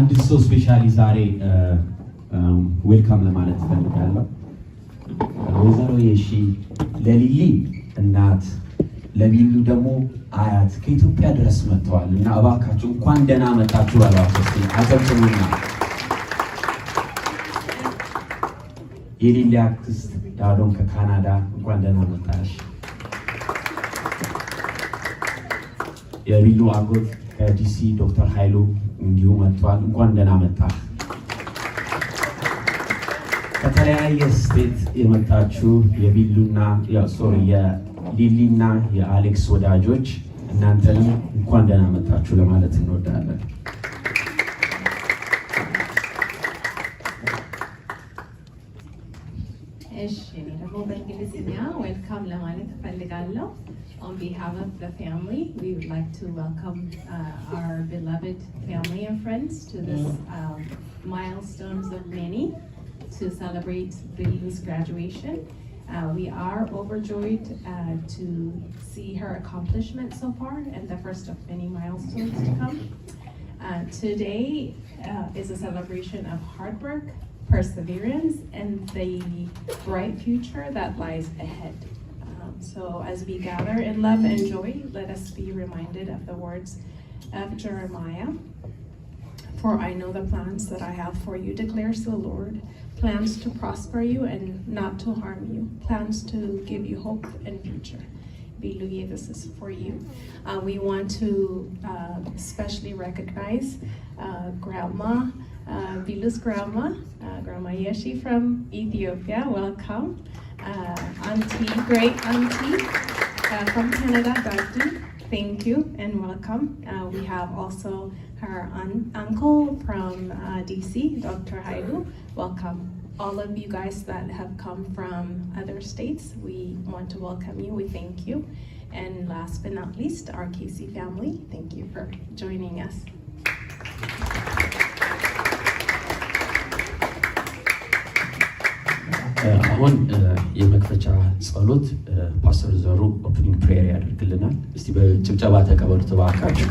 አንድ ሰው ስፔሻሊ ዛሬ ዌልካም ለማለት እፈልጋለሁ። ወይዘሮ የሺ ለሊሊ እናት ለቢሉ ደግሞ አያት ከኢትዮጵያ ድረስ መጥተዋል እና እባካችሁ እንኳን ደህና መጣችሁ ባሏቸው እስቲ አጨብጭቡና። የሊሊ አክስት ዳዶን ከካናዳ እንኳን ደህና መጣሽ። የቢሉ አጎት ከዲሲ ዶክተር ኃይሉ እንዲሁ መጥቷል። እንኳን ደህና መጣ። ከተለያየ ስቴት የመጣችሁ የቢሉና የሊሊና የአሌክስ ወዳጆች እናንተንም እንኳን ደህና መጣችሁ ለማለት እንወዳለን። እሺ ደግሞ በእንግሊዝኛ ዌልካም ለማለት እፈልጋለሁ። On behalf of the family, we would like to welcome our beloved family and friends to this milestones of many to celebrate Bilu's graduation. We are overjoyed to see her accomplishment so far and the first of many milestones to come. Today is a celebration of hard work, perseverance, and the bright future that lies ahead. So as we gather in love and joy, let us be reminded of the words of Jeremiah. For I know the plans that I have for you, declares the Lord, plans to prosper you and not to harm you, plans to give you hope and future. Biluye, this is for you. We want to especially recognize Grandma, Bilu's grandma, Grandma Yeshi from Ethiopia. Welcome. Auntie, great auntie from Canada, Dadu. Thank you and welcome. We have also her uncle from DC, Dr. Hailu. Welcome. All of you guys that have come from other states, we want to welcome you. We thank you. And last but not least, our Casey family, thank you for joining us. አሁን የመክፈቻ ጸሎት ፓስተር ዘሩ ኦፕኒንግ ፕሬየር ያደርግልናል። እስቲ በጭብጨባ ተቀበሉት እባካችሁ።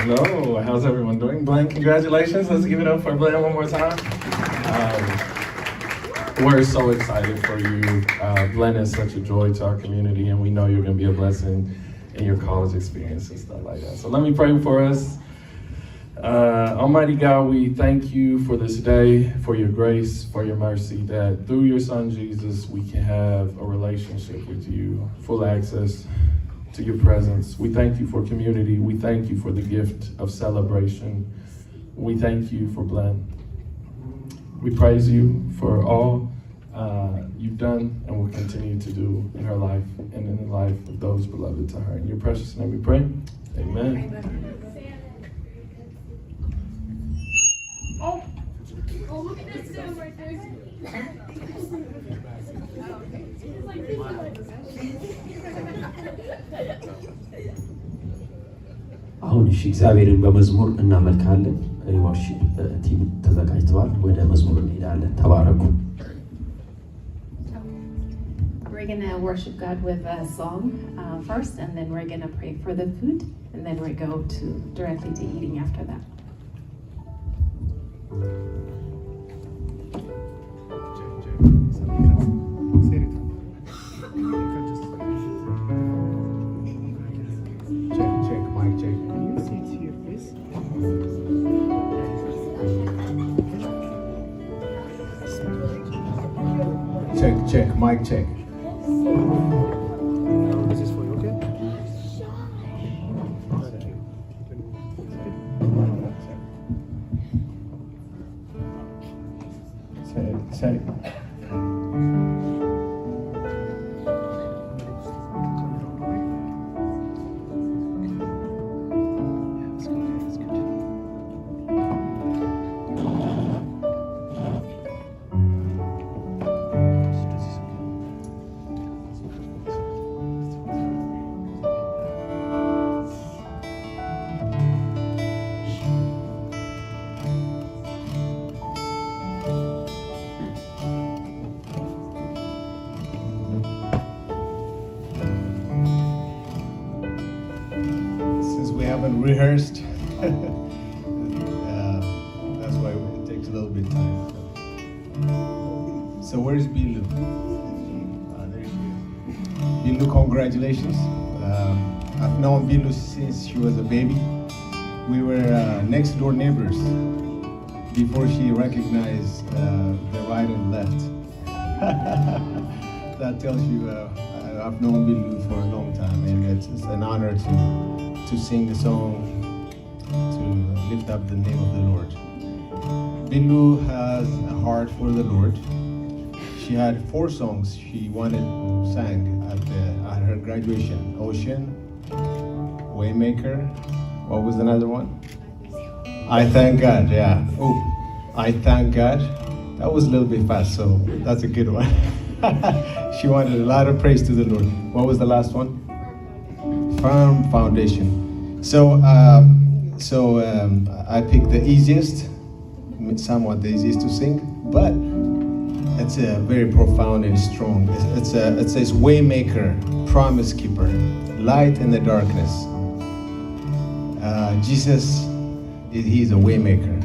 Hello, how's everyone doing? Glenn, congratulations. Let's give it up for Glenn one more time. We're so excited for you. Glenn is such a joy to our community, and we know you're going to be a blessing in your college experience and stuff like that. So let me pray for us. Almighty God, we thank you for this day, for your grace, for your mercy, that through your son Jesus, we can have a relationship with you, full access to your presence. We thank you for community. We thank you for the gift of celebration. We thank you for Glenn. We praise you for all you've done and will continue to do in her life and in the life of those beloved to her. In your precious name we pray. Amen. Oh, look at this stand right there. አሁን እሺ እግዚአብሔርን በመዝሙር እናመልካለን። ወርሺፕ ቲም ተዘጋጅተዋል። ወደ መዝሙር እንሄዳለን። ተባረኩ። We're going to worship God with a song first, and then we're going to pray for the food, and then we go directly to eating after that. Check, mic check. Can you see to your face? Check, mic check. This is for you, okay? Check. Rehearsed That's why it takes a little bit of time. So where is Bilu? There she is. Bilu, congratulations. I've known Bilu since she was a baby. We were next door neighbors before she recognized the right and left. That tells you I've known Bilu for a long time, and it's an honor to sing the song to lift up the name of the Lord. Bilu has a heart for the Lord. She had 4 songs she wanted sang at her graduation: Ocean, Waymaker. What was another one? I Thank God. Yeah. Oh, I Thank God. That was a little bit fast, so that's a good one. She wanted a lot of praise to the Lord. What was the last one? Firm Foundation. So I picked the easiest, somewhat the easiest to sing, but it's a very profound and strong. It says Waymaker, Promise Keeper, Light in the Darkness. Jesus, He's a waymaker.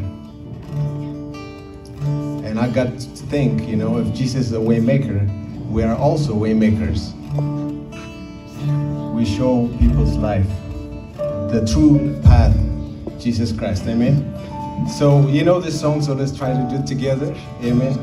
And I got to think, if Jesus is a waymaker, we are also waymakers. We show people's life the true path, Jesus Christ. Amen. So you know this song, so let's try to do it together. Amen.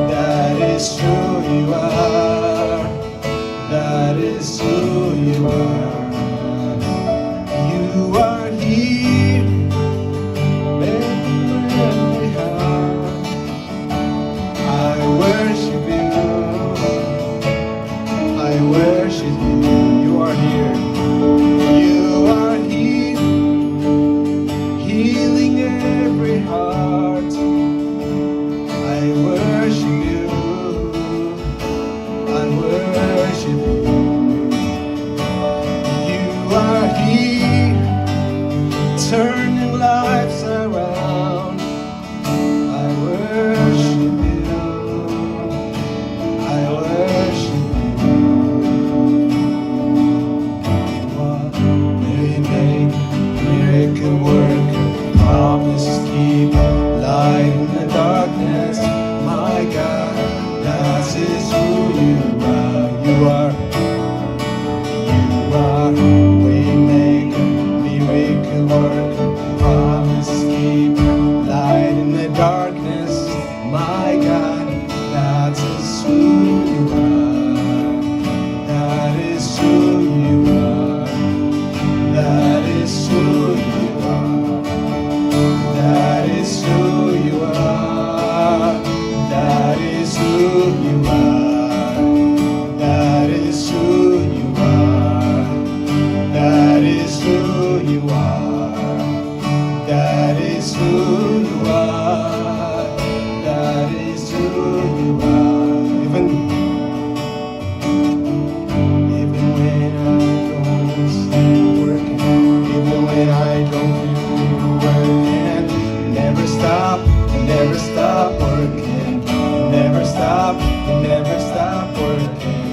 That life's around. I worship you. I worship you. Waymaker, miracle worker, promise keeper, light in the darkness. My God, that is who you are. You are. Waymaker, miracle worker, promise keeper, light in the darkness. My God, that is who you are. That is who you are. That is who you are. That is who you are. That is who you are. That is who you are. That is who you are. That is who you are. That is who you are. Even when I don't see you working, even when I don't feel you working, never stop working, never stop working.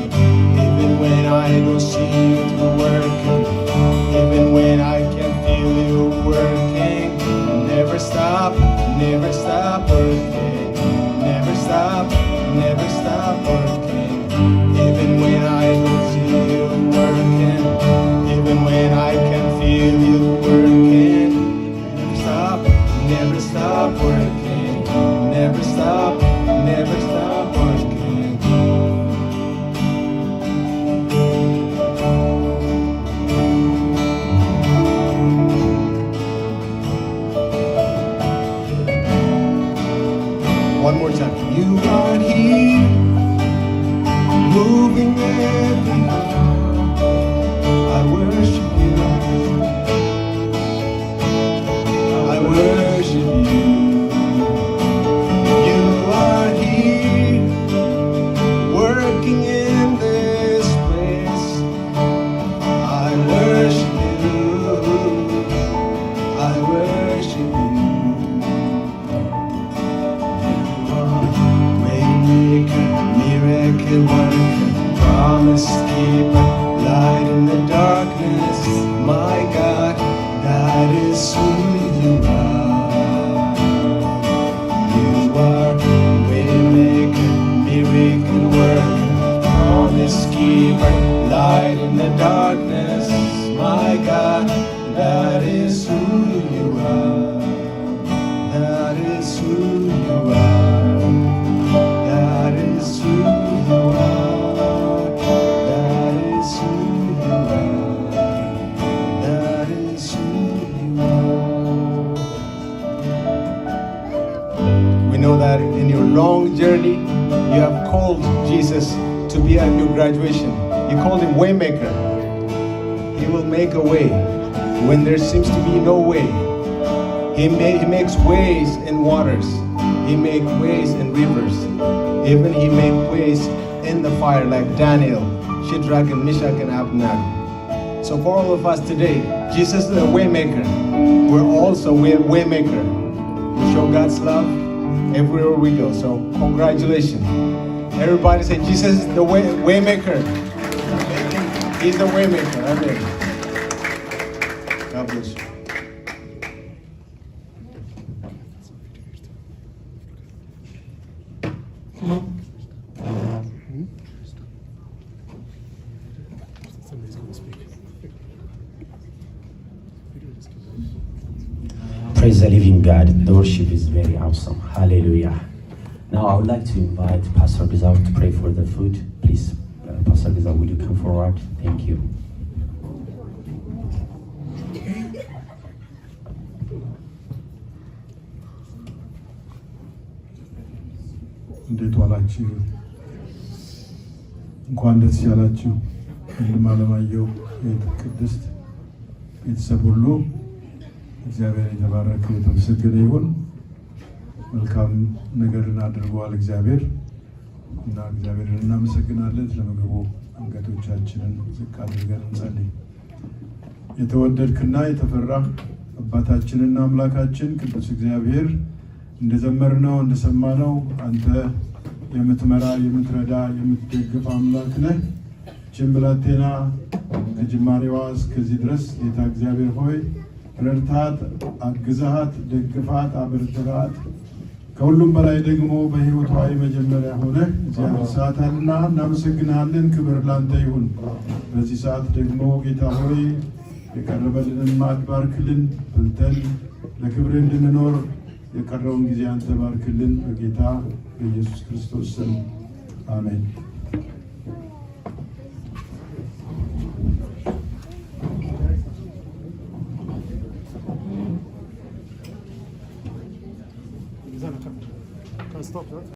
Even when I don't see you working, even when I can't feel you working, never stop working, never stop working. Even when I don't see you working, even when I can't feel you working, never stop working, never stop working. One more time. You are here, moving every heart. I worship you. I worship you. You are here, working in this place. I worship you. I worship you. Waymaker, miracle worker, promise keeper, light in the darkness. My God, that is who you are. You are waymaker, miracle worker, promise keeper, light in the darkness. My God, that is who you are. That is who you are. That is who you are. That is who you are. That is who you are. We know that in your long journey, you have called Jesus to be at your graduation. You called him Waymaker. He will make a way when there seems to be no way. He makes ways in waters. He makes ways in rivers. Even he made ways in the fire like Daniel, Shadrach, and Meshach, and Abednego. So for all of us today, Jesus is a waymaker. We're also a waymaker. We show God's love everywhere we go. So congratulations. Everybody say, Jesus is the waymaker. He's the waymaker. Amen. God bless you. Somebody's going to speak. Praise the living God. The worship is very awesome. Hallelujah. Now I would like to invite Pastor Gizal to pray for the food. Please, Pastor Gizal, will you come forward? Thank you. እንዴት ዋላችሁ? እንኳን ደስ ያላችሁ። ወንድም አለማየሁ ቅድስት ቤተሰብ ሁሉ እግዚአብሔር የተባረከ የተመሰገነ ይሁን። መልካም ነገርን አድርጓል እግዚአብሔር እና እግዚአብሔርን እናመሰግናለን። ለምግቡ አንገቶቻችንን ዝቅ አድርገን እንጸልይ። የተወደድክና የተፈራ አባታችንና አምላካችን ቅዱስ እግዚአብሔር እንደዘመርነው እንደሰማነው አንተ የምትመራ የምትረዳ የምትደግፍ አምላክ ነህ። ይህችን ብላቴና ከጅማሬዋ እስከዚህ ድረስ ጌታ እግዚአብሔር ሆይ ረድታት፣ አግዛሃት፣ ደግፋት፣ አበርትታት ከሁሉም በላይ ደግሞ በሕይወቷ የመጀመሪያ ሆነ እግዚአብሔር ሰዓታልና እናመሰግናለን። ክብር ላንተ ይሁን። በዚህ ሰዓት ደግሞ ጌታ ሆይ የቀረበልንን ማዕድ ባርክልን፣ በልተን ለክብር እንድንኖር የቀረውን ጊዜ አንተ ባርክልን። በጌታ በኢየሱስ ክርስቶስ ስም አሜን። Can I stop that?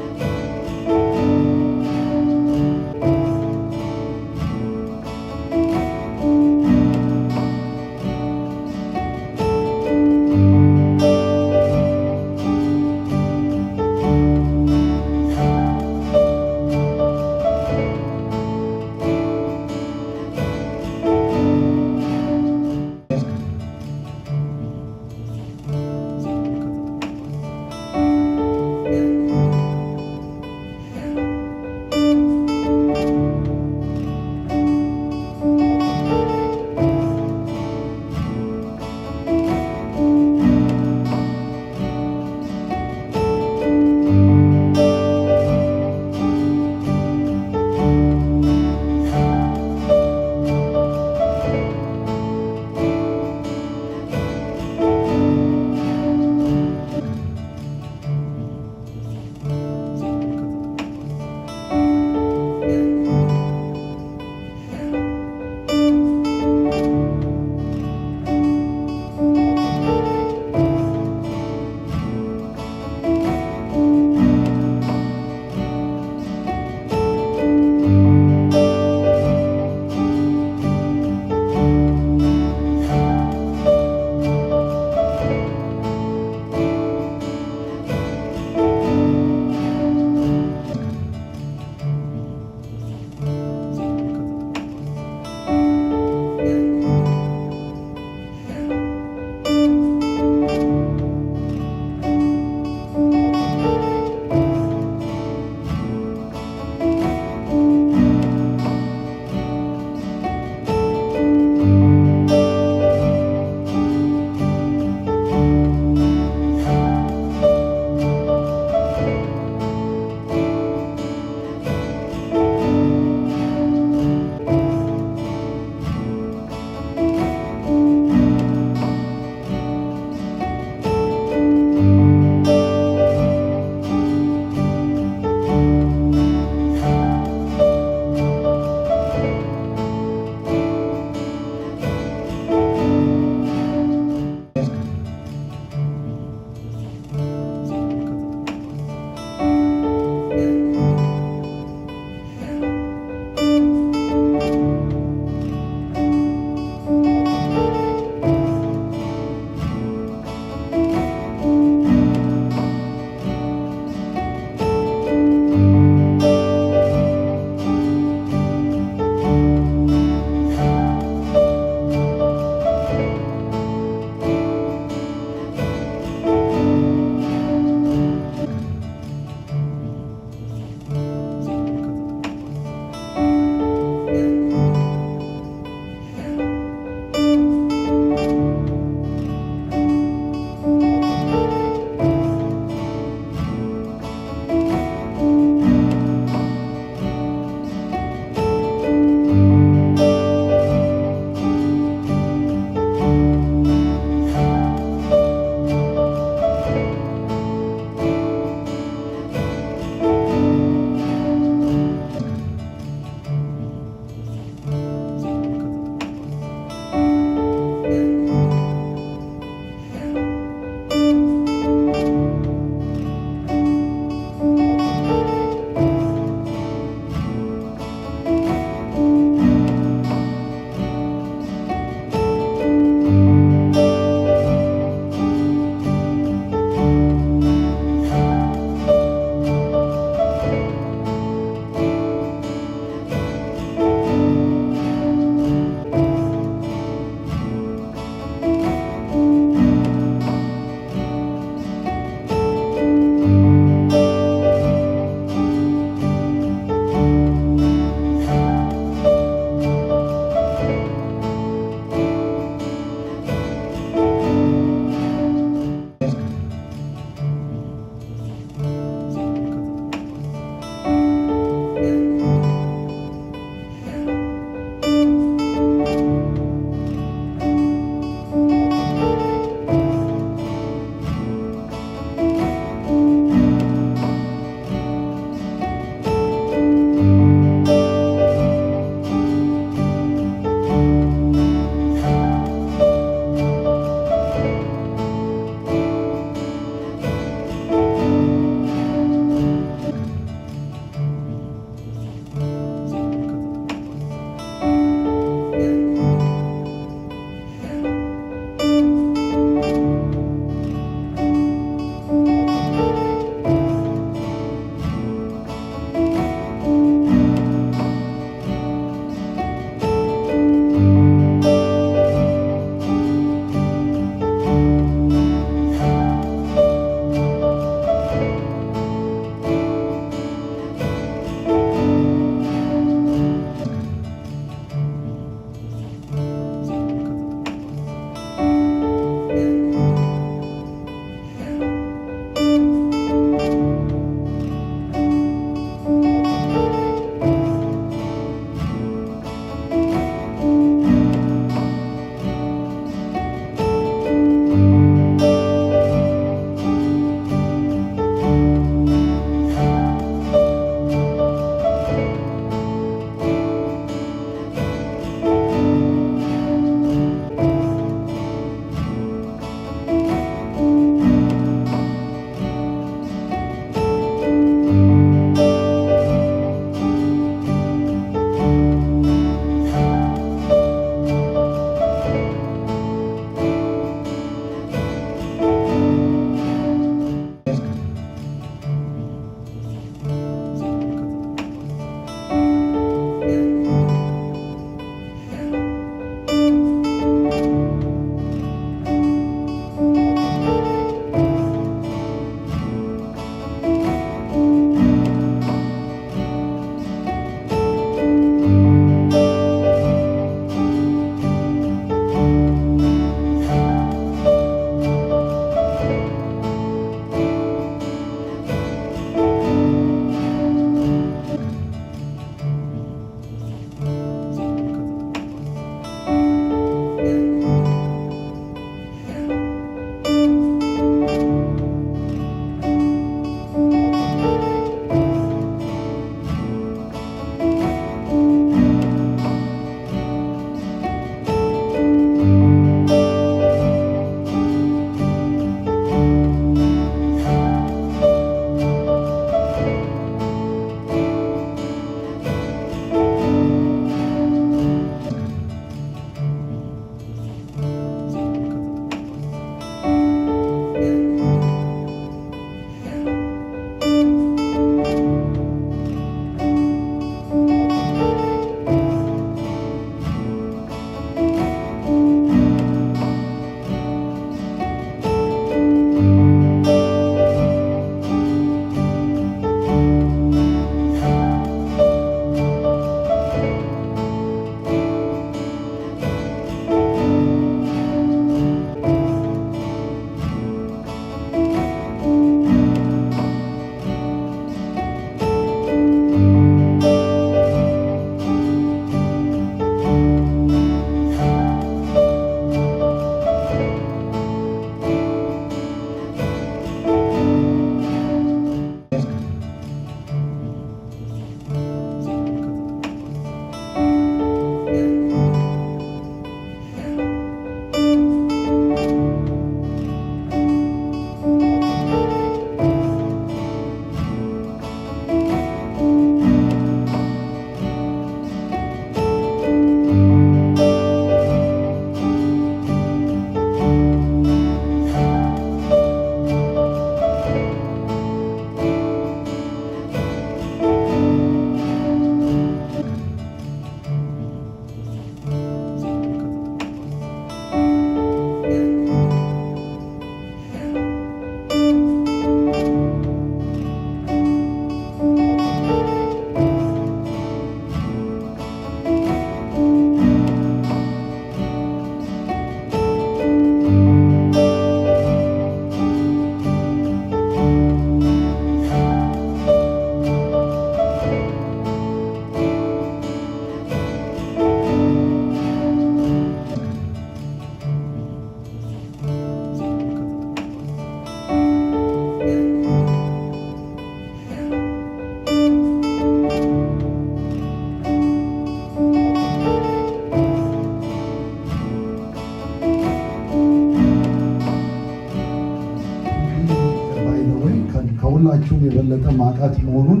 የበለጠ ማጣት መሆኑን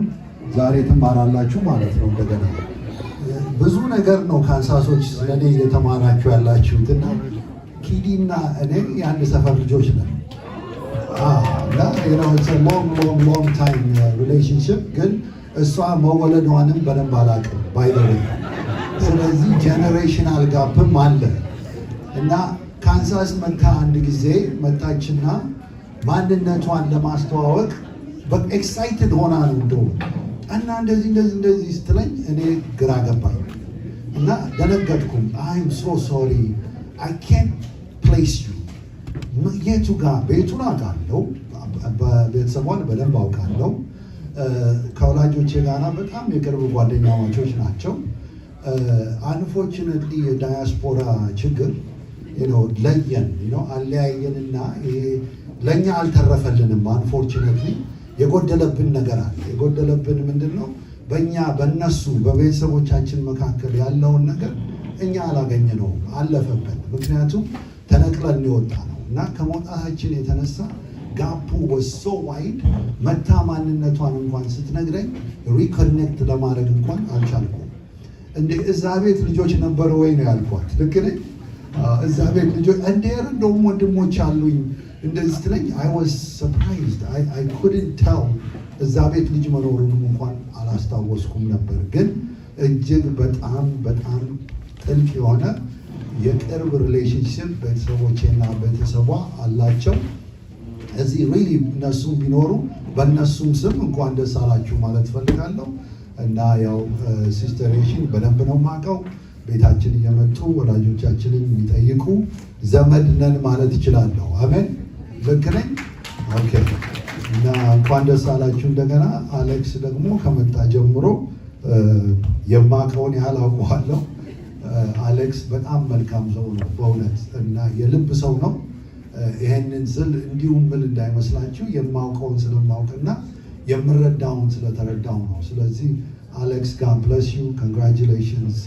ዛሬ ትማራላችሁ ማለት ነው። እንደገና ብዙ ነገር ነው ካንሳሶች ስለኔ እየተማራችሁ ያላችሁትና ኪዲና እኔ የአንድ ሰፈር ልጆች ነን። ሎንግ ታይም ሪሌሽንሽፕ ግን እሷ መወለዷንም በደንብ አላውቅም ባይደረ ስለዚህ ጄኔሬሽናል ጋፕም አለ እና ካንሳስ መታ አንድ ጊዜ መጣችና ማንነቷን ለማስተዋወቅ ኤክሳይትድ ሆና ነው እንደው እና እንደዚህ ስትለኝ እኔ ግራ ገባኝ እና ደነገጥኩም። አይም ሶ ሶሪ አይ ካንት ፕሌስ ዩ የቱ ጋር ቤቱን አውቃለሁ፣ ቤተሰቧን በደንብ አውቃለሁ። ከወላጆቼ ጋር በጣም የቅርብ ጓደኛማቾች ናቸው። አንፎርቹኔትሊ የዳያስፖራ ችግር ለየን አለያየንና ለእኛ አልተረፈልንም። አንፎርቹኔትሊ የጎደለብን ነገር አለ። የጎደለብን ምንድን ነው? በእነሱ በቤተሰቦቻችን መካከል ያለውን ነገር እኛ አላገኘነውም፣ አለፈብን። ምክንያቱም ተነቅለን የወጣ ነው እና ከመውጣታችን የተነሳ ጋፑ ወሶ ዋይድ መታ ማንነቷን እንኳን ስትነግረኝ ሪኮኔክት ለማድረግ እንኳን አልቻልኩም። እንደ እዛ ቤት ልጆች ነበሩ ወይ ነው ያልኳት። ልክ ነኝ። እዛ ቤት ልጆች እንደውም ወንድሞች አሉኝ እንደዚህ ስትለኝ I was surprised. I couldn't tell እዛ ቤት ልጅ መኖሩንም እንኳን አላስታወስኩም ነበር። ግን እጅግ በጣም ጥልቅ የሆነ የቅርብ ሪሌሽንሽፕ ቤተሰቦቼና ቤተሰቧ አላቸው። እዚህ ሪሊ እነሱም ቢኖሩ በእነሱም ስም እንኳን ደስ አላችሁ ማለት ፈልጋለሁ። እና ያው ሲስተሬሽን በደንብ ነው የማውቀው። ቤታችን እየመጡ ወላጆቻችንን የሚጠይቁ ዘመድ ነን ማለት ይችላለሁ። አሜን። ልክ ነኝ? ኦኬ። እና እንኳን ደስ አላችሁ እንደገና። አሌክስ ደግሞ ከመጣ ጀምሮ የማውቀውን ያህል አውቀዋለሁ። አሌክስ በጣም መልካም ሰው ነው በእውነት እና የልብ ሰው ነው። ይሄንን ስል እንዲሁም ብል እንዳይመስላችሁ የማውቀውን ስለማውቅና የምረዳውን ስለተረዳው ነው። ስለዚህ አሌክስ ጋድ ብለስ ዩ ኮንግራቹሌሽንስ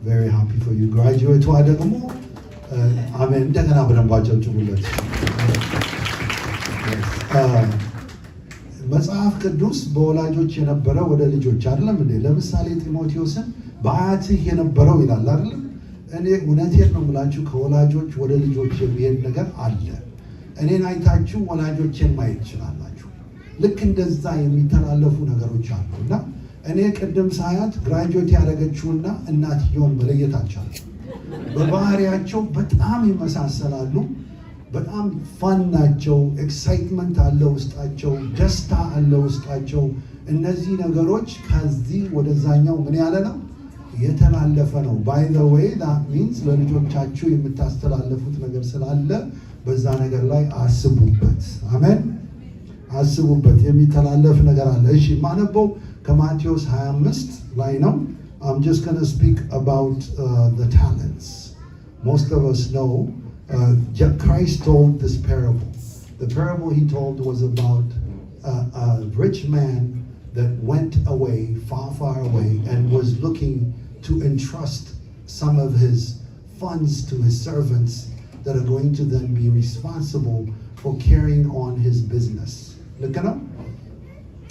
ቬሪ ሃፒ ፎር ዩ። ግራጁዌቷ ደግሞ አሜን። እንደገና በደንብ አጨብጭቡለት። መጽሐፍ ቅዱስ በወላጆች የነበረ ወደ ልጆች አይደለም እንዴ? ለምሳሌ ጢሞቴዎስን በአያትህ የነበረው ይላል አይደለም? እኔ እውነቴን ነው የምላችሁ ከወላጆች ወደ ልጆች የሚሄድ ነገር አለ። እኔን አይታችሁ ወላጆችን ማየት ትችላላችሁ። ልክ እንደዛ የሚተላለፉ ነገሮች አሉ እና እኔ ቅድም ሳያት ግራጁዌት ያደረገችውና እናትየውን መለየት አልቻለም። በባህሪያቸው በጣም ይመሳሰላሉ። በጣም ፋን ናቸው። ኤክሳይትመንት አለ ውስጣቸው፣ ደስታ አለ ውስጣቸው። እነዚህ ነገሮች ከዚህ ወደዛኛው ምን ያለ ነው የተላለፈ ነው። ባይ ዘ ዌይ ዳት ሚንስ ለልጆቻችሁ የምታስተላለፉት ነገር ስላለ በዛ ነገር ላይ አስቡበት። አሜን፣ አስቡበት። የሚተላለፍ ነገር አለ። እሺ፣ ማነበው ከማቴዎስ 25 ላይ ነው። I'm just going to speak about the talents. Most of us know Christ told this parable. The parable he told was about a rich man that went away, far away, and was looking to entrust some of his funds to his servants that are going to then be responsible for carrying on his business. Look at him.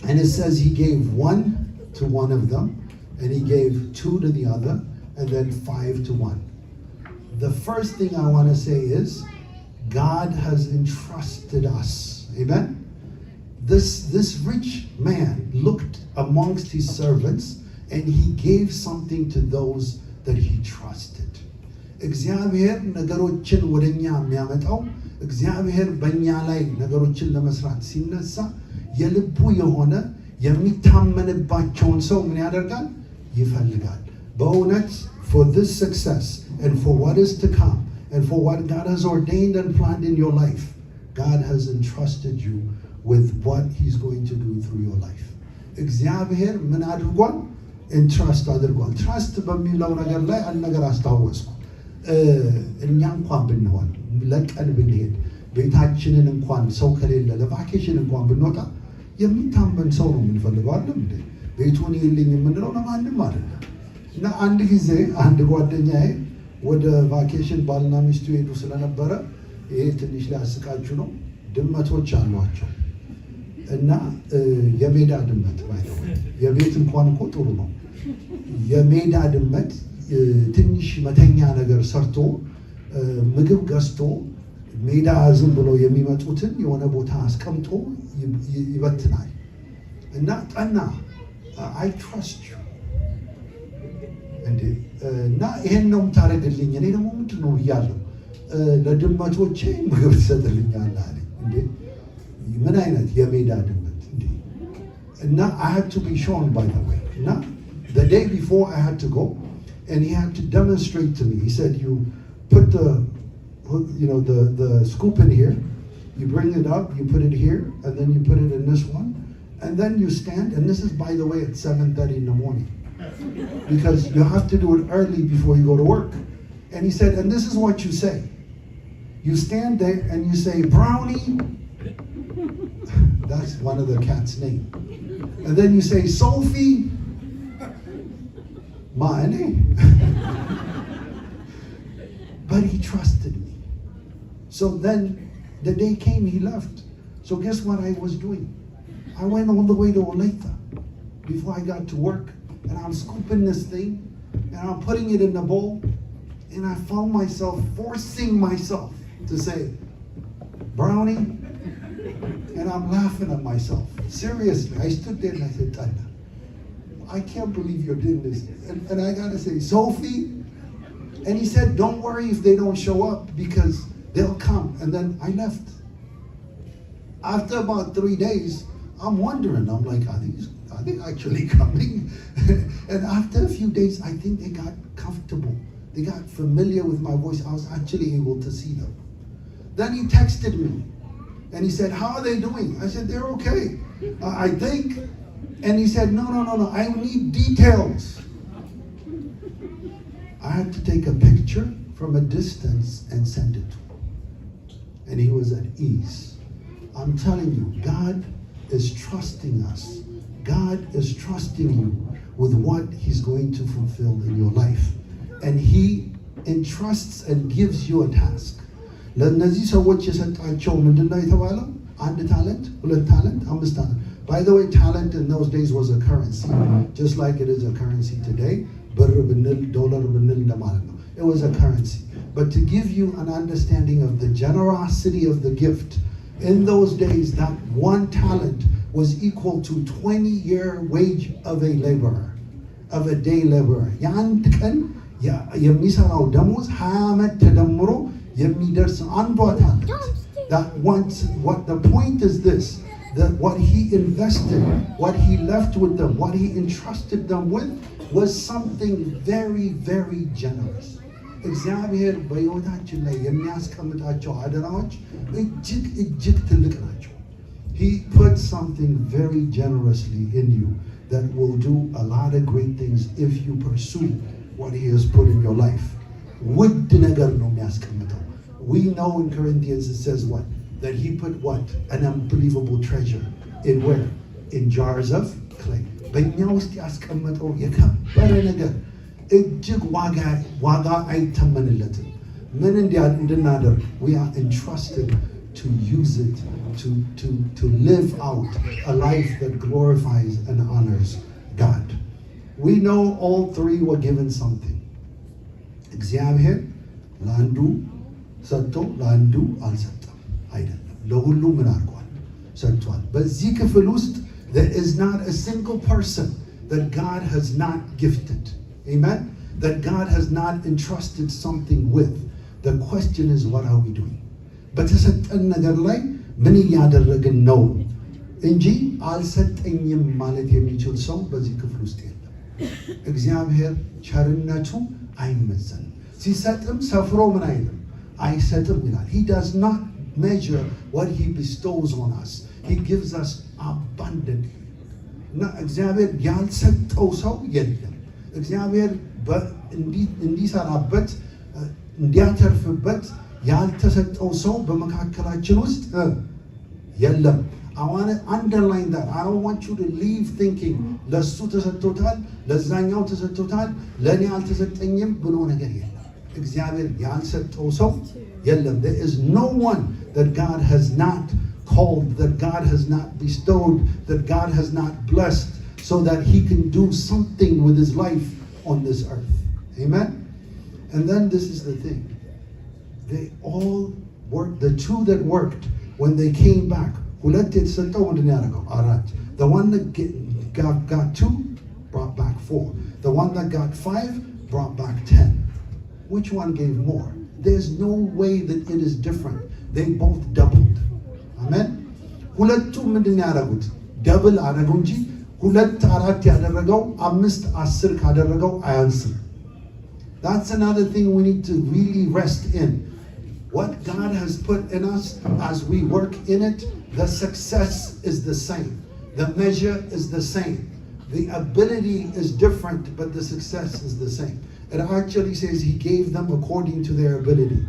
And it says he gave 1 to one of them, and he gave 2 to the other, and then 5 to 1. The first thing I want to say is God has entrusted us. Amen? This rich man looked amongst his servants and he gave something to those that he trusted. እግዚአብሔር ነገሮችን ወደኛ የሚያመጣው እግዚአብሔር በእኛ ላይ ነገሮችን ለመስራት ሲነሳ የልቡ የሆነ የሚታመንባቸውን ሰው ምን ያደርጋል? ይፈልጋል። በእውነት for this success and for what is to come and for what God has ordained and planned in your life, God has entrusted you with what he's going to do through your life. እግዚአብሔር ምን አድርጓል? ኢንትረስት አድርጓል። ትረስት በሚለው ነገር ላይ አንድ ነገር አስታወስኩ። እኛ እንኳን ብንሆን ለቀን ብንሄድ ቤታችንን እንኳን ሰው ከሌለ ለቫኬሽን እንኳን ብንወጣ የሚታመን ሰው ነው የምንፈልገው አይደል እንዴ? ቤቱን ይልኝ የምንለው ለማንም አይደለም። እና አንድ ጊዜ አንድ ጓደኛዬ ወደ ቫኬሽን ባልና ሚስቱ ሄዱ ስለነበረ ይሄ ትንሽ ሊያስቃችሁ ነው። ድመቶች አሏቸው እና የሜዳ ድመት ማለት የቤት እንኳን እኮ ጥሩ ነው። የሜዳ ድመት ትንሽ መተኛ ነገር ሰርቶ ምግብ ገዝቶ ሜዳ ዝም ብሎ የሚመጡትን የሆነ ቦታ አስቀምጦ ይበትናል። እና ጠና አይ ትረስት ዩ እንዴ እና ይሄን ነው የምታደርግልኝ። እኔ ደግሞ ምንድን ነው ብያለሁ ለድመቶቼ ምግብ ትሰጥልኛለህ አለኝ። እንዴ ምን አይነት የሜዳ ድመት እንዴ! እና I had to be shown, by the way. እና the day before I had to go and he had to demonstrate to me. He said, you put the scoop in here, you bring it up, you put it here, and then you put it in this one, and then you stand, and this is, by the way, at 7:30 in the morning. Because you have to do it early before you go to work. And he said, and this is what you say. You stand there and you say, Brownie. That's one of the cat's name. And then you say, Sophie. My name. But he trusted me. So then the day came, he left. So guess what I was doing? I went all the way to Olathe before I got to work. And I'm scooping this thing, and I'm putting it in the bowl, and I found myself forcing myself to say, Brownie, and I'm laughing at myself. Seriously, I stood there and I said, Tanda, I can't believe you're doing this. And I gotta say, Sophie, and he said, don't worry if they don't show up, because they'll come. And then I left. After about 3 days, I'm wondering, I'm like, are they actually coming? And after a few days, I think they got comfortable. They got familiar with my voice. I was actually able to see them. Then he texted me and he said, how are they doing? I said, they're okay, I think. And he said, no, I need details. I had to take a picture from a distance and send it to him. And he was at ease. I'm telling you, God is trusting us. God is trusting you with what he's going to fulfill in your life. And he entrusts and gives you a task. ለእነዚህ ሰዎች የሰጣቸው ምንድነው የተባለው? አንድ ታለንት፣ ሁለት ታለንት፣ አምስት ታለንት። By the way, talent in those days was a currency, just like it is a currency today. ብር ብንል ዶላር ብንል እንደማለት ነው. It was a currency. But to give you an understanding of the generosity of the gift, in those days, that one talent was equal to 20-year wage of a laborer, of a day laborer. የአንድ ቀን የሚሰራው ደሞዝ 20 ዓመት ተደምሮ የሚደርስ አንዷ ታለንት. That once, what the point is this, that what he invested, what he left with them, what he entrusted them with was something very, very generous. እግዚአብሔር በሕይወታችን ላይ የሚያስቀምጣቸው አደራዎች እጅግ ትልቅ ናቸው. He put something very generously in you that will do a lot of great things if you pursue what he has put in your life. ውድ ነገር ነው የሚያስቀምጠው. We know in Corinthians it says what? That he put what? An unbelievable treasure. In where? In jars of clay. በእኛ ውስጥ ያስቀመጠው የከበረ ነገር እጅግ ዋጋ አይተመንለትም። ምን እንድናደርግ? We are entrusted to use it, to live out a life that glorifies and honors God. We know all three were given something. እግዚአብሔር ለአንዱ ሰጥቶ ለአንዱ አልሰጠም አይደለም። ለሁሉ ምን አድርጓል? ሰጥቷል። በዚህ ክፍል ውስጥ there is not a single person that God has not gifted. Amen? That God has not entrusted something with. The question is, what are we doing? በተሰጠን ነገር ላይ ምን እያደረግን ነው እንጂ አልሰጠኝም ማለት የሚችል ሰው በዚህ ክፍል ውስጥ የለም። እግዚአብሔር ቸርነቱ አይመዘንም። ሲሰጥም ሰፍሮ ምን አይልም አይሰጥም ይላል። He does not measure what he bestows on us. He gives us abundantly. እና እግዚአብሔር ያልሰጠው ሰው የለም። እግዚአብሔር እንዲሰራበት እንዲያተርፍበት ያልተሰጠው ሰው በመካከላችን ውስጥ የለም። I want to underline that. I don't want you to leave thinking ለሱ ተሰጥቶታል፣ ለዛኛው ተሰጥቶታል፣ ለኔ አልተሰጠኝም ብሎ ነገር የለም። እግዚአብሔር ያልሰጠው ሰው የለም. There is no one that God has not called, that God has not bestowed, that God has not blessed, so that he can do something with his life on this earth. Amen? And then this is the thing. They all worked, the two that worked, when they came back, the one that got 2 brought back 4. The one that got 5 brought back 10. Which one gave more? There's no way that it is different. They both doubled. Amen? ሁለቱ ምንድን ያደረጉት? ደብል አደረጉ እንጂ 2 4 ያደረገው 5 10 ካደረገው አያንስም። That's another thing we need to really rest in. What God has put in us, as we work in it, the success is the same. The measure is the same. The ability is different, but the success is the same. It actually says he gave them according to their ability.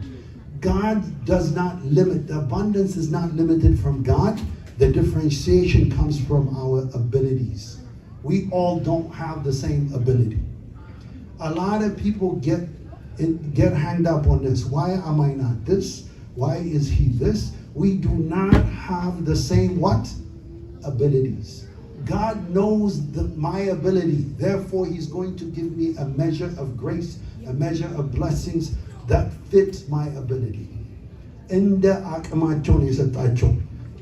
God does not limit. The abundance is not limited from God. The differentiation comes from our abilities. We all don't have the same ability. A lot of people get hanged up on this. Why am I not this? Why is he this? We do not have the same what? Abilities. God knows my ability. Therefore, he's going to give me a measure of grace, a measure of blessings that fit my ability. እንደ አቅማቸው ነው የሰጣቸው።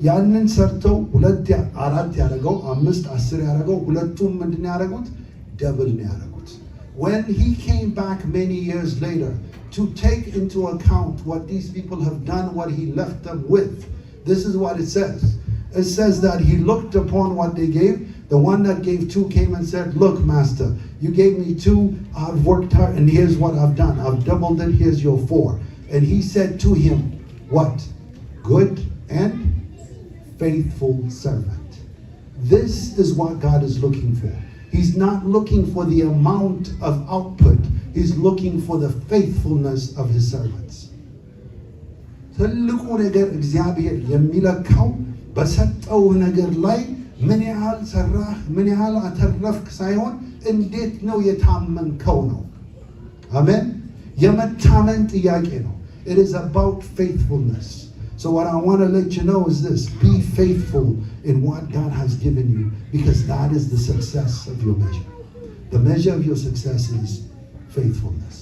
ያንን ሰርተው 2 4 ያደረገው 5 10 ያደረገው ሁለቱም ምንድን ያደረጉት? ደብል ነው ያደረጉት። When he came back many years later to take into account what these people have done, what he left them with, this is what it says. It says that he looked upon what they gave. The one that gave 2 came and said, look, master, you gave me 2, I've worked hard, and here's what I've done. I've doubled it, here's your 4. And he said to him, what? Good and faithful servant. This is what God is looking for. He's not looking for the amount of output. He's looking for the faithfulness of his servants. ትልቁ ነገር እግዚአብሔር የሚለካው በሰጠው ነገር ላይ ምን ያህል ሰራህ፣ ምን ያህል አተረፍክ ሳይሆን እንዴት ነው የታመንከው ነው። አሜን። የመታመን ጥያቄ ነው። It is about faithfulness. So what I want to let you know is this: be faithful in what God has given you, because that is the success of your measure. The measure of your success is faithfulness.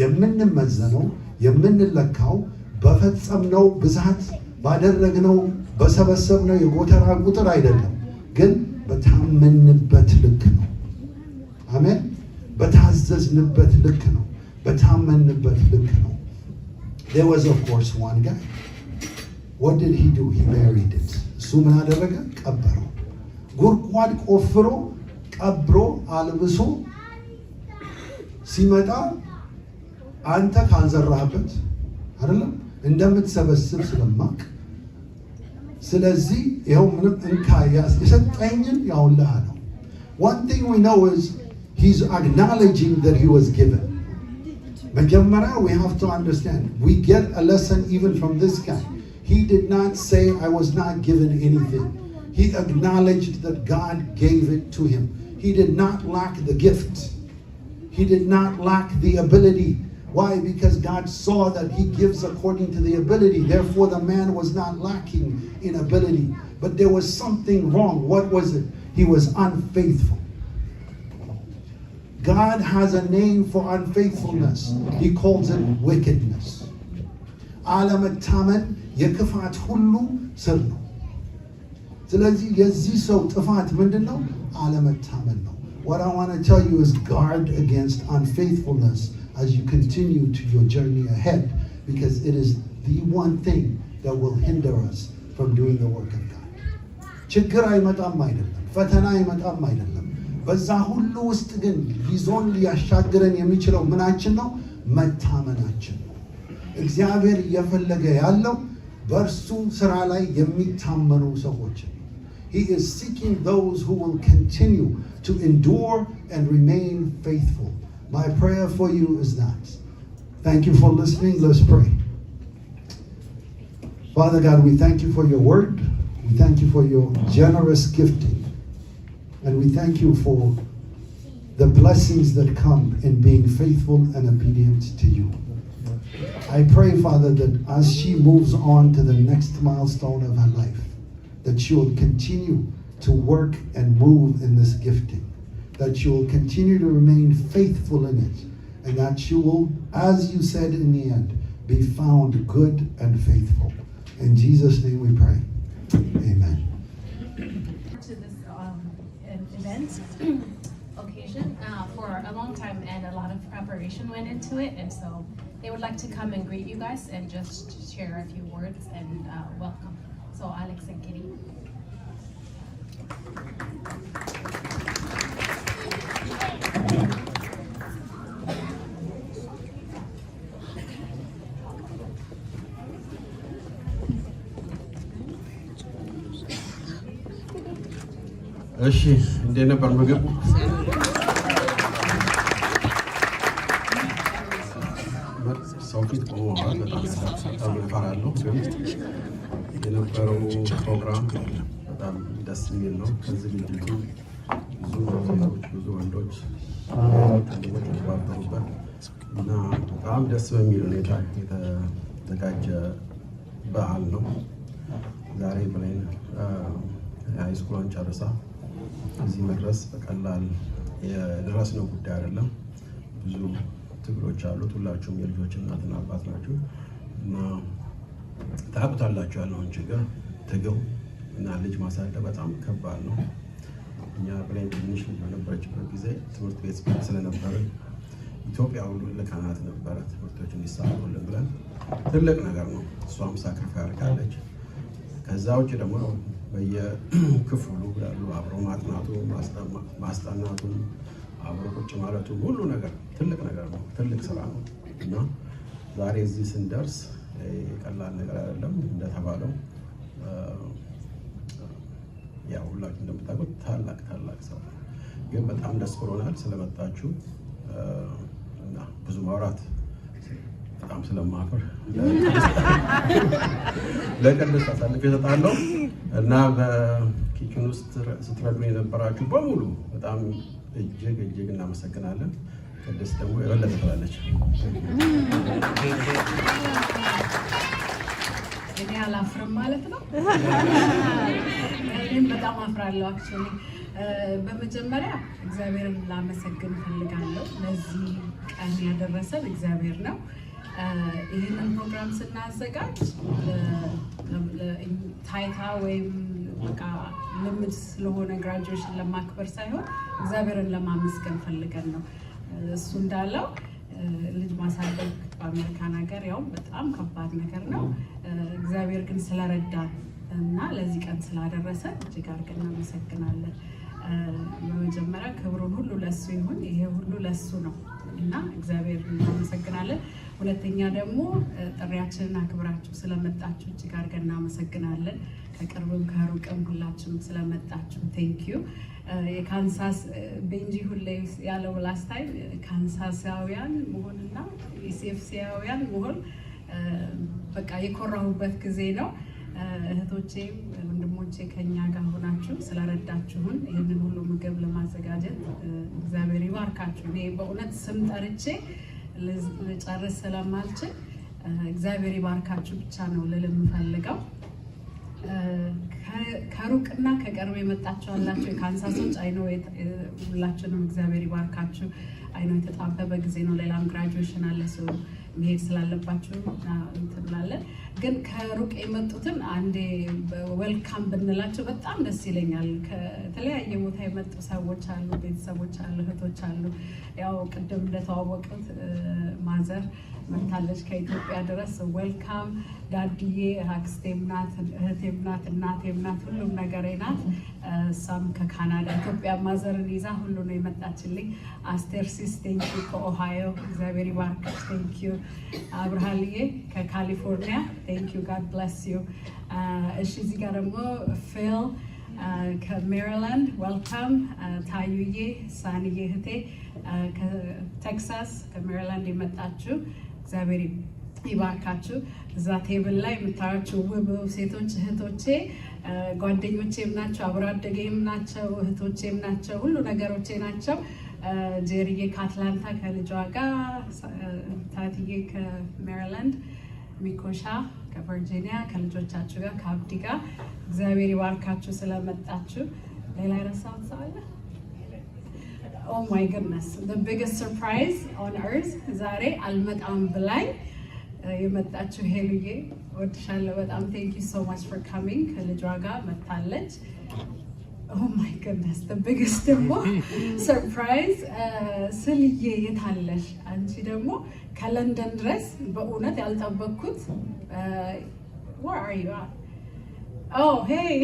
የምንመዘነው የምንለካው በፈጸምነው ብዛት ባደረግነው በሰበሰብነው የጎተራ ቁጥር አይደለም፣ ግን በታመንበት ልክ ነው። አሜን። በታዘዝንበት ልክ ነው። በታመንበት ልክ ነው። There was of course one guy. What did he do? He buried it. እሱ ምን አደረገ? ቀበረው። ጉድጓድ ቆፍሮ ቀብሮ አልብሶ ሲመጣ አንተ ካልዘራህበት አይደለም እንደምትሰበስብ ስለማቅ ስለዚህ ይኸው ምንም እንካ የሰጠኝን ያውልህ ነው። One thing we know is he's acknowledging that he was given. መጀመሪያ we have to understand, we get a lesson even from this guy. He did not say I was not given anything. He acknowledged that God gave it to him. He did not lack the gift. He did not lack the ability. Why? Because God saw that he gives according to the ability. Therefore, the man was not lacking in ability. But there was something wrong. What was it? He was unfaithful. God has a name for unfaithfulness. He calls it wickedness. አለመታመን የክፋት ሁሉ ስር ነው። ስለዚህ የዚህ ሰው ጥፋት ምንድን ነው? አለመታመን ነው። What I want to tell you is guard against unfaithfulness as you continue to your journey ahead, because it is the one thing that will hinder us from doing the work of God. ችግር አይመጣም አይደለም፣ ፈተና አይመጣም አይደለም። በዛ ሁሉ ውስጥ ግን ይዞን ሊያሻግረን የሚችለው ምናችን ነው? መታመናችን ነው። እግዚአብሔር እየፈለገ ያለው በእርሱ ስራ ላይ የሚታመኑ ሰዎች ነው። He is seeking those who will continue to endure and remain faithful. My prayer for you is that. Thank you for listening. Let's pray. Father God, we thank you for your word. We thank you for your generous gifting. And we thank you for the blessings that come in being faithful and obedient to you. I pray, Father, that as she moves on to the next milestone of her life, that you will continue to work and move in this gifting, that you will continue to remain faithful in it, and that you will, as you said in the end, be found good and faithful. In Jesus' name we pray. Amen. To this event occasion for a long time, and a lot of preparation went into it, and so they would like to come and greet you guys and just share a few words and welcome. So Alex and Kitty. እሺ እንዴት ነበር ምግብ? ሰው ፊት ቆሞ በጣም እፈራለሁ፣ ግን የነበረው ፕሮግራም በጣም ደስ የሚል ነው። ከዝግጅቱ ብዙ ሴቶች፣ ብዙ ወንዶች የተባበሩበት እና በጣም ደስ በሚል ሁኔታ የተዘጋጀ በዓል ነው። ዛሬ ብሌን ሃይስኩሏን ጨርሳ እዚህ መድረስ በቀላል የደረስነው ጉዳይ አይደለም። ብዙ ትግሎች አሉት። ሁላችሁም የልጆች እናትና አባት ናችሁ እና ታውቁታላችሁ ያለውን ችግር፣ ትግል እና ልጅ ማሳደግ በጣም ከባድ ነው። እኛ ብሌን ትንሽ ልጅ በነበረችበት ጊዜ ትምህርት ቤት ስለነበረ ኢትዮጵያ ሁሉ ልካናት ነበረ ትምህርቶች እንዲሳሉልን ብለን። ትልቅ ነገር ነው። እሷም ሳክሪፋይ አድርጋለች። ከዛ ውጭ ደግሞ በየክፍሉ ያሉ አብሮ ማጥናቱ፣ ማስጠናቱ፣ አብሮ ቁጭ ማለቱ ሁሉ ነገር ትልቅ ነገር ነው። ትልቅ ስራ ነው እና ዛሬ እዚህ ስንደርስ ቀላል ነገር አይደለም። እንደተባለው ያው ሁላችሁ እንደምታውቁት ታላቅ ሰው ነው። ግን በጣም ደስ ብሎናል ስለመጣችሁ እና ብዙ ማውራት በጣም ስለማፈር ለቅድስት አሳልፌ እሰጣለሁ እና በኪችን ውስጥ ስትረዱ የነበራችሁ በሙሉ በጣም እጅግ እናመሰግናለን። ቅድስት ደግሞ የበለጠ ትላለች። እኔ አላፍርም ማለት ነው። እኔም በጣም አፍራለሁ። አክቹዋሊ በመጀመሪያ እግዚአብሔርን ላመሰግን እፈልጋለሁ። ለዚህ ቀን ያደረሰን እግዚአብሔር ነው። ይህንን ፕሮግራም ስናዘጋጅ ታይታ ወይም በቃ ልምድ ስለሆነ ግራጁዌሽን ለማክበር ሳይሆን እግዚአብሔርን ለማመስገን ፈልገን ነው። እሱ እንዳለው ልጅ ማሳደግ በአሜሪካን ሀገር ያው በጣም ከባድ ነገር ነው። እግዚአብሔር ግን ስለረዳን እና ለዚህ ቀን ስላደረሰን እጅግ አድርገን እናመሰግናለን። በመጀመሪያ ክብሩን ሁሉ ለሱ ይሁን። ይሄ ሁሉ ለሱ ነው እና እግዚአብሔር እናመሰግናለን። ሁለተኛ ደግሞ ጥሪያችንን አክብራችሁ ስለመጣችሁ እጅግ አድርገን እናመሰግናለን። ከቅርብም ከሩቅም ሁላችሁም ስለመጣችሁ ቴንኪዩ። የካንሳስ ቤንጂ ሁሌ ያለው ላስት ታይም ካንሳሳውያን መሆንና የሲኤፍሲያውያን መሆን በቃ የኮራሁበት ጊዜ ነው። እህቶቼ ወንድሞቼ ከኛ ጋር ሆናችሁ ስለረዳችሁን ይህንን ሁሉ ምግብ ለማዘጋጀት እግዚአብሔር ይባርካችሁ። እኔ በእውነት ስም ጠርቼ ልጨርስ ስለማልችል እግዚአብሔር ይባርካችሁ ብቻ ነው ልል የምፈልገው። ከሩቅና ከቅርብ የመጣችሁ አላችሁ የካንሳሶች አይኖ ሁላችሁንም እግዚአብሔር ይባርካችሁ። አይኖ የተጣበበ ጊዜ ነው። ሌላም ግራጁዌሽን አለ ሰው መሄድ ስላለባችሁ እንትላለን። ግን ከሩቅ የመጡትን አንዴ ዌልካም ብንላቸው በጣም ደስ ይለኛል። ከተለያየ ቦታ የመጡ ሰዎች አሉ፣ ቤተሰቦች አሉ፣ እህቶች አሉ። ያው ቅድም እንደተዋወቁት ማዘር መታለች ከኢትዮጵያ ድረስ። ዌልካም ዳድዬ አክስቴም ናት፣ እህቴም ናት፣ እናቴም ናት፣ ሁሉም ነገሬ ናት። እሷም ከካናዳ ኢትዮጵያ ማዘርን ይዛ ሁሉ ነው የመጣችልኝ። አስቴር ሲስ ቴንኪዩ ከኦሃዮ እግዚአብሔር ይባርክሽ። ቴንኪዩ አብርሃልዬ ከካሊፎርኒያ ቴንኪዩ ጋድ ብለስ ዩ። እሺ እዚህ ጋር ደግሞ ፊል ከሜሪላንድ ዌልካም። ታዩዬ ሳንዬ እህቴ ከቴክሳስ ከሜሪላንድ የመጣችሁ እግዚአብሔር ይባርካችሁ። እዛ ቴብል ላይ የምታዩቸው ውብ ሴቶች እህቶቼ ጓደኞቼም ናቸው፣ አብሮ አደጌም ናቸው፣ እህቶቼም ናቸው፣ ሁሉ ነገሮቼ ናቸው። ጄሪዬ ከአትላንታ ከልጇ ጋር፣ ታትዬ ከሜሪላንድ ሚኮሻ ከቨርጂኒያ ከልጆቻችሁ ጋር ከአብዲ ጋር እግዚአብሔር ይባርካችሁ ስለመጣችሁ። ሌላ የረሳሁት ሰው አለ? Oh my goodness, the biggest surprise on earth ዛሬ አልመጣም ብላኝ የመጣችሁ ሄሉዬ ወድሻለሁ በጣም thank you so much for coming ከልጇ ጋር መታለች። Oh my goodness, the biggest ደግሞ surprise ስልዬ የታለሽ አንቺ ደግሞ ከለንደን ድረስ በእውነት ያልጠበቅኩት where are you at? Oh hey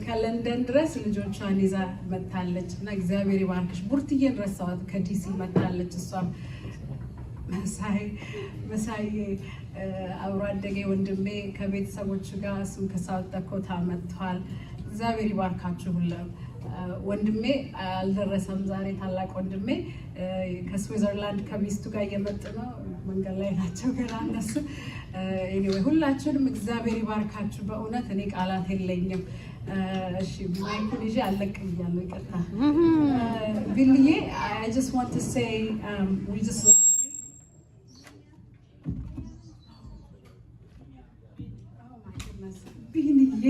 ከለንደን ድረስ ልጆቿን ይዛ መታለች እና እግዚአብሔር ይባርክሽ። ቡርትዬን ረሳኋት ከዲሲ መታለች እሷም መሳይ አብሮ አደጌ ወንድሜ ከቤተሰቦቹ ጋር እሱም ከሳውት ዳኮታ መጥቷል። እግዚአብሔር ይባርካችሁ ሁሉም። ወንድሜ አልደረሰም ዛሬ ታላቅ ወንድሜ ከስዊዘርላንድ ከሚስቱ ጋር እየመጡ ነው መንገድ ላይ ናቸው ገና እነሱ። ኤኒዌይ ሁላችሁንም እግዚአብሔር ይባርካችሁ በእውነት እኔ ቃላት የለኝም። እሺ ማይኩን ይዤ አለቅም እያለሁ ይቅርታ ቢልዬ I just want to say we just love you. Oh my goodness ቢልዬ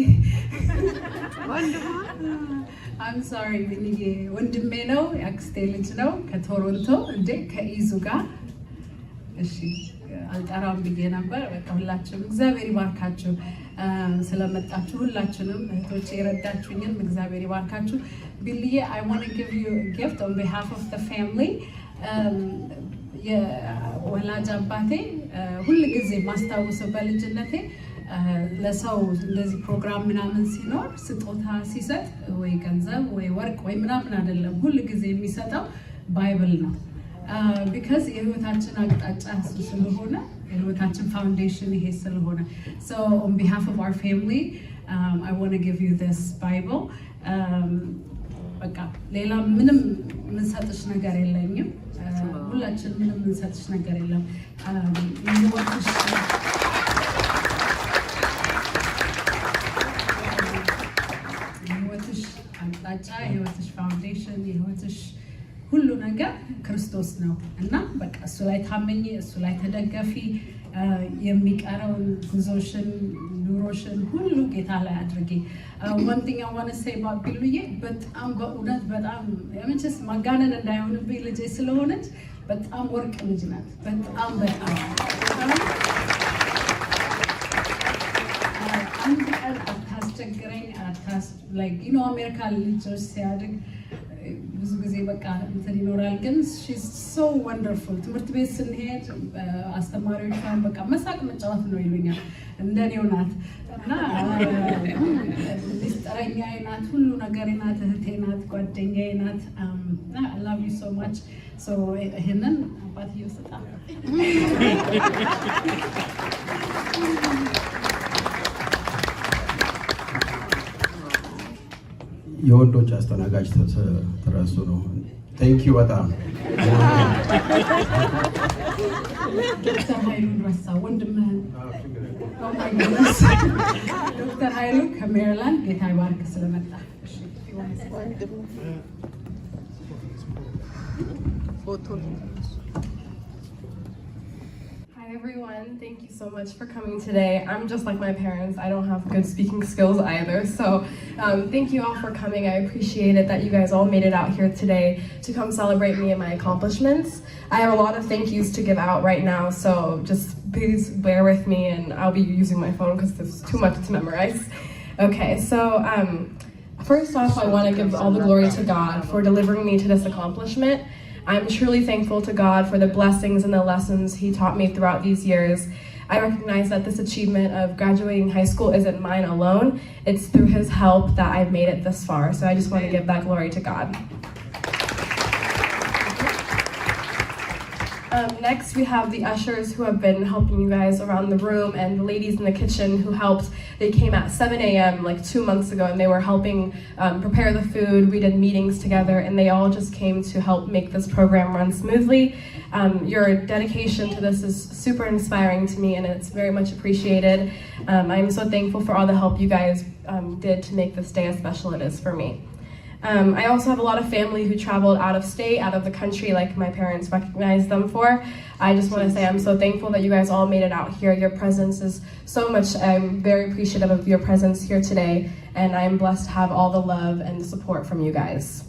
I'm sorry ቢልዬ ወንድሜ ነው የአክስቴ ልጅ ነው ከቶሮንቶ እንዴ ከኢዙ ጋር እሺ አልጠራም ብዬ ነበር። በቃ ሁላችሁም እግዚአብሔር ይባርካችሁ ስለመጣችሁ ሁላችሁንም እህቶቼ የረዳችሁኝን እግዚአብሔር ይባርካችሁ። ቢልዬ I want to give you a gift on behalf of the family. የወላጅ አባቴ ሁሉ ጊዜ ማስታወሰው በልጅነቴ ለሰው እንደዚህ ፕሮግራም ምናምን ሲኖር ስጦታ ሲሰጥ ወይ ገንዘብ ወይ ወርቅ ወይ ምናምን አይደለም ሁሉ ጊዜ የሚሰጠው ባይብል ነው። because የህይወታችን አቅጣጫ እሱ ስለሆነ የህይወታችን ፋውንዴሽን ይሄ ስለሆነ so on behalf of our family I want to give you this Bible. በቃ ሌላ ምንም ምንሰጥሽ ነገር የለኝም። ሁላችን ምንም ምንሰጥሽ ነገር የለም። የህይወትሽ አቅጣጫ የህይወትሽ ፋውንዴሽን የህይወትሽ ሁሉ ነገር ክርስቶስ ነው እና በቃ እሱ ላይ ታመኚ እሱ ላይ ተደገፊ። የሚቀረውን ጉዞሽን ኑሮሽን ሁሉ ጌታ ላይ አድርጊ። one thing I want to say about ቢሉዬ በጣም በእውነት በጣም የመንቸስ ማጋነን እንዳይሆንብኝ ልጄ ስለሆነች በጣም ወርቅ ልጅ ናት። በጣም አንድ ቀን አታስቸግረኝ like you know አሜሪካ ልጆች ሲያድግ ብዙ ጊዜ በቃ እንትን ይኖራል ግን she's so wonderful። ትምህርት ቤት ስንሄድ አስተማሪዎቿን በቃ መሳቅ መጫወት ነው ይሉኛል። እንደኔው ናት እና ሚስጥረኛዬ ናት፣ ሁሉ ነገሬ ናት፣ እህቴ ናት፣ ጓደኛዬ ናት። I love you so much. so ይሄንን አባትዬው ስጣ የወንዶች አስተናጋጅ ተረሱ ነው። ቴንክ ዩ በጣም ዶክተር ኃይሉ ረሳ ወንድምህን ዶክተር ኃይሉ ከሜሪላንድ ጌታ ይባርክ ስለመጣ Hi everyone, thank you so much for coming today. I'm just like my parents, I don't have good speaking skills either, so thank you all for coming. I appreciate it that you guys all made it out here today to come celebrate me and my accomplishments. I have a lot of thank yous to give out right now, so just please bear with me and I'll be using my phone because there's too much to memorize. Okay, so first off I want to give all the glory to God for delivering me to this accomplishment. I'm truly thankful to God for the blessings and the lessons He taught me throughout these years. I recognize that this achievement of graduating high school isn't mine alone. It's through His help that I've made it this far. So I just want to give that glory to God. Next, we have the ushers who have been helping you guys around the room and the ladies in the kitchen who helped. They came at 7 a.m. like 2 months ago and they were helping prepare the food. We did meetings together and they all just came to help make this program run smoothly. Your dedication to this is super inspiring to me and it's very much appreciated. I'm so thankful for all the help you guys did to make this day as special it is for me. I also have a lot of family who traveled out of state, out of the country, like my parents recognized them for. I just want to say I'm so thankful that you guys all made it out here. Your presence is so much. I'm very appreciative of your presence here today, and I'm blessed to have all the love and the support from you guys.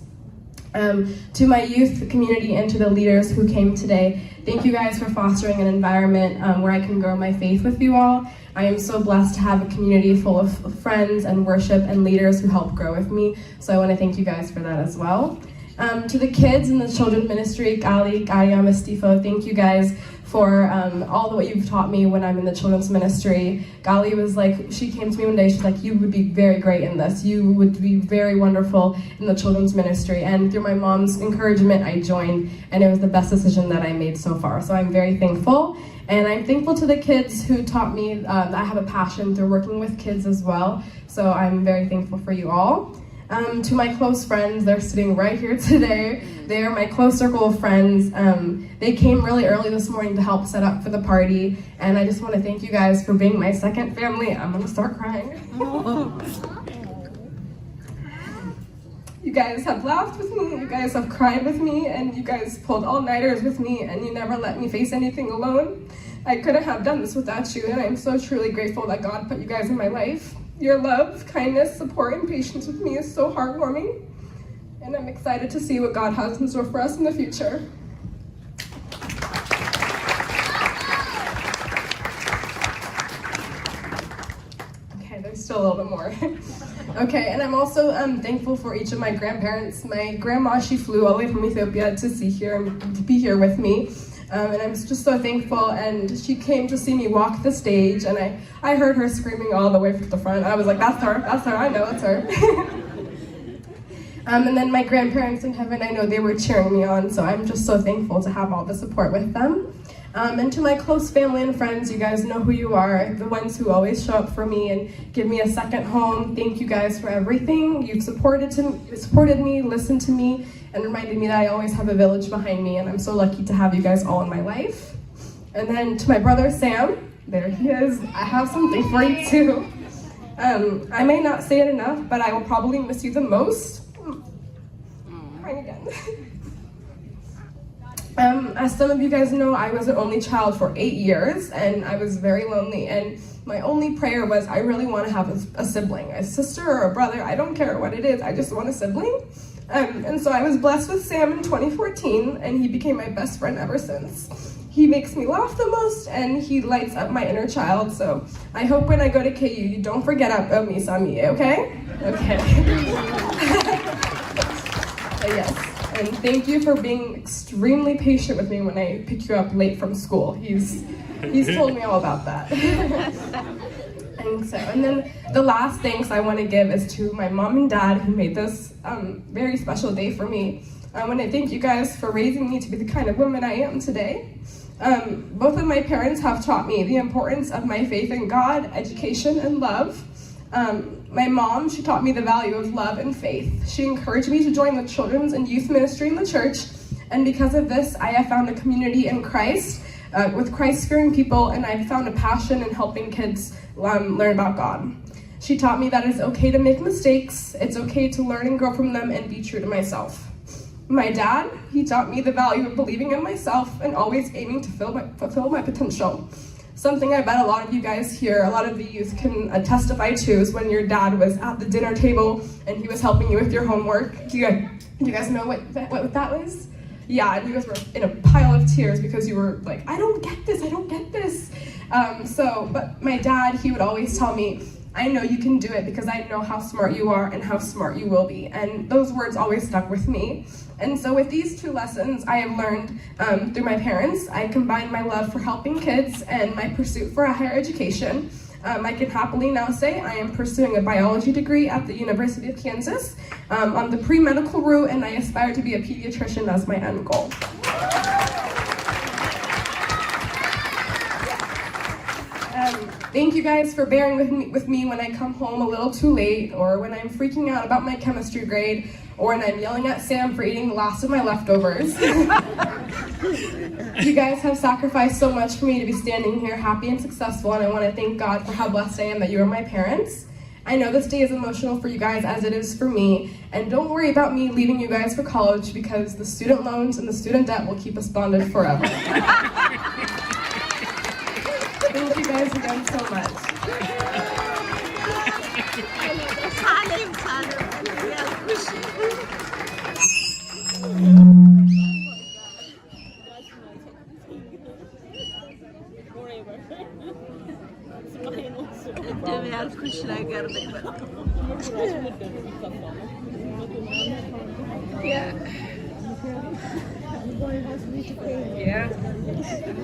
To my youth community and to the leaders who came today, thank you guys for fostering an environment where I can grow my faith with you all. I am so blessed to have a community full of friends and worship and leaders who help grow with me. So I want to thank you guys for that as well. To the kids in the children's ministry, Gali, Gaya, Mistifo, thank you guys for all the what you've taught me when I'm in the children's ministry. Gali was like, she came to me one day, she's like, you would be very great in this. You would be very wonderful in the children's ministry. And through my mom's encouragement, I joined, and it was the best decision that I made so far. So I'm very thankful. And I'm thankful to the kids who taught me that I have a passion through working with kids as well. So I'm very thankful for you all. To my close friends, they're sitting right here today. They are my close circle of friends. They came really early this morning to help set up for the party. And I just want to thank you guys for being my second family. I'm gonna start crying. You guys have laughed with me, you guys have cried with me, and you guys pulled all-nighters with me, and you never let me face anything alone. I couldn't have done this without you, and I'm so truly grateful that God put you guys in my life. Your love, kindness, support, and patience with me is so heartwarming, and I'm excited to see what God has in store for us in the future. Okay, there's still a little bit more. Okay, and I'm also thankful for each of my grandparents. My grandma, she flew all the way from Ethiopia to be here with me. And I'm just so thankful, and she came to see me walk the stage, and I heard her screaming all the way from the front. I was like, that's her, I know it's her. And then my grandparents in heaven, I know they were cheering me on, so I'm just so thankful to have all the support with them. And to my close family and friends, you guys know who you are, the ones who always show up for me and give me a second home. Thank you guys for everything. You've supported me, listened to me, and reminded me that I always have a village behind me, and I'm so lucky to have you guys all in my life. And then to my brother Sam, there he is, I have something for you too. I may not say it enough, but I will probably miss you the most. Crying again. As some of you guys know, I was an only child for 8 years, and I was very lonely, and my only prayer was I really want to have a sibling, a sister or a brother, I don't care what it is, I just want a sibling. And so I was blessed with Sam in 2014, and he became my best friend ever since. He makes me laugh the most, and he lights up my inner child, so I hope when I go to KU, you don't forget about me, Sami, okay? Okay. Yes. And thank you for being extremely patient with me when I pick you up late from school. He's told me all about that. And then the last thanks I want to give is to my mom and dad who made this very special day for me. I want to thank you guys for raising me to be the kind of woman I am today. Both of my parents have taught me the importance of my faith in God, education, and love. My mom, she taught me the value of love and faith. She encouraged me to join the children's and youth ministry in the church, and because of this, I have found a community in Christ with Christ-fearing people, and I've found a passion in helping kids learn about God. She taught me that it's okay to make mistakes, it's okay to learn and grow from them and be true to myself. My dad, he taught me the value of believing in myself and always aiming to fulfill my potential. Something I bet a lot of you guys here, a lot of the youth can testify to is when your dad was at the dinner table and he was helping you with your homework. Do you guys know what that was? Yeah, and you guys were in a pile of tears because you were like, I don't get this. But my dad, he would always tell me, I know you can do it because I know how smart you are and how smart you will be. And those words always stuck with me. And so with these two lessons I have learned through my parents, I combined my love for helping kids and my pursuit for a higher education. I can happily now say I am pursuing a biology degree at the University of Kansas on the pre-medical route, and I aspire to be a pediatrician as my end goal. Thank you guys for bearing with me when I come home a little too late, or when I'm freaking out about my chemistry grade, or when I'm yelling at Sam for eating the last of my leftovers. You guys have sacrificed so much for me to be standing here happy and successful, and I want to thank God for how blessed I am that you are my parents. I know this day is emotional for you guys as it is for me, and don't worry about me leaving you guys for college because the student loans and the student debt will keep us bonded forever. Thank you guys again so much.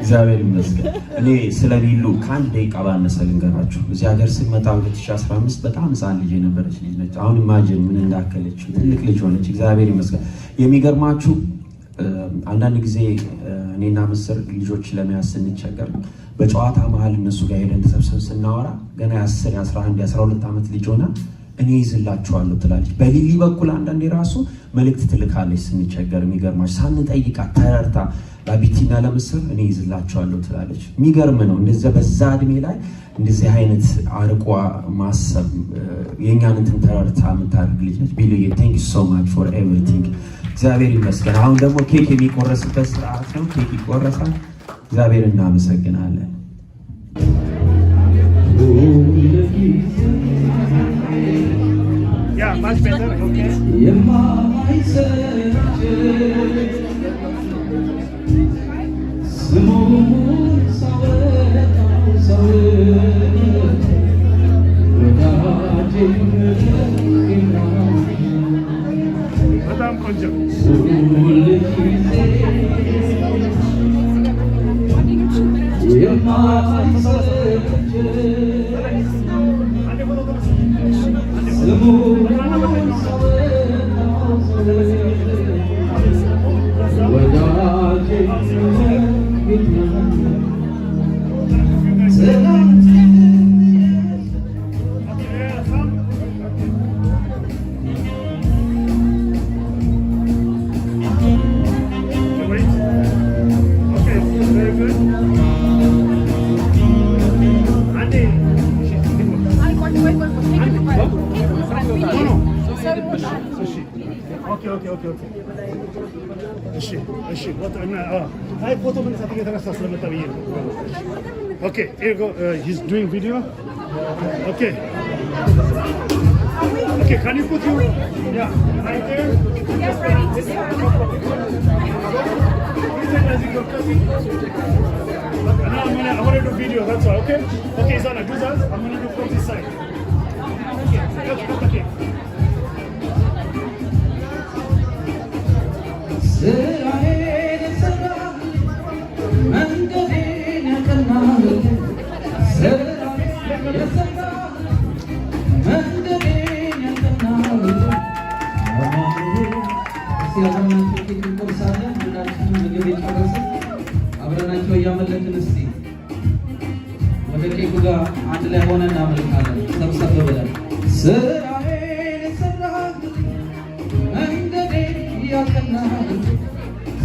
እግዚአብሔር ይመስገን። እኔ ስለ ሊሉ ከአንድ ደቂቃ ባነሰ ልንገራችሁ። እዚህ ሀገር ስመጣ 2015 በጣም ሕፃን ልጅ የነበረች ልጅ ነች። አሁን ኢማጂን ምን እንዳከለች ትልቅ ልጅ ሆነች። እግዚአብሔር ይመስገን። የሚገርማችሁ አንዳንድ ጊዜ እኔና ምስር ልጆች ለመያዝ ስንቸገር በጨዋታ መሀል እነሱ ጋር ሄደን ተሰብስበን ስናወራ ገና የ10 የ11 የ12 ዓመት ልጅ ሆና እኔ ይዝላችኋለሁ ትላለች። በሊሊ በኩል አንዳንዴ ራሱ መልእክት ትልካለች ስንቸገር። የሚገርማችሁ ሳንጠይቃት ተረድታ ለቢቲና ለምስር እኔ ይዝላችኋለሁ ትላለች። የሚገርም ነው። እንደዚያ በዛ እድሜ ላይ እንደዚህ አይነት አርቆ ማሰብ የእኛን እንትን ተረድታ የምታደርግ ልጅ ነች። ቢሉዬ ቴንክ ዩ ሶ ማች ፎር ኤቭሪቲንግ። እግዚአብሔር ይመስገን። አሁን ደግሞ ኬክ የሚቆረስበት ስርዓት ነው። ኬክ ይቆረሳል። እግዚአብሔር እናመሰግናለን። Yeah, much better. Okay. በጣም ቆንጆ Okay, here you go. He's doing video. Okay. Okay, can you put you? Yeah, right there. Yes, ready to Now I want to do video. That's all. Okay. Okay, Zana, do that. I'm gonna do from this side. Okay. Cut the cake. አብረናቸው እያመለክን እስቲ ወደ ኬኩ ጋር አንድ ላይ ሆነን እናመልካለን። ሰብሰብ ብለን ስራዬን የሰራህ መንገዴን ያቀናህ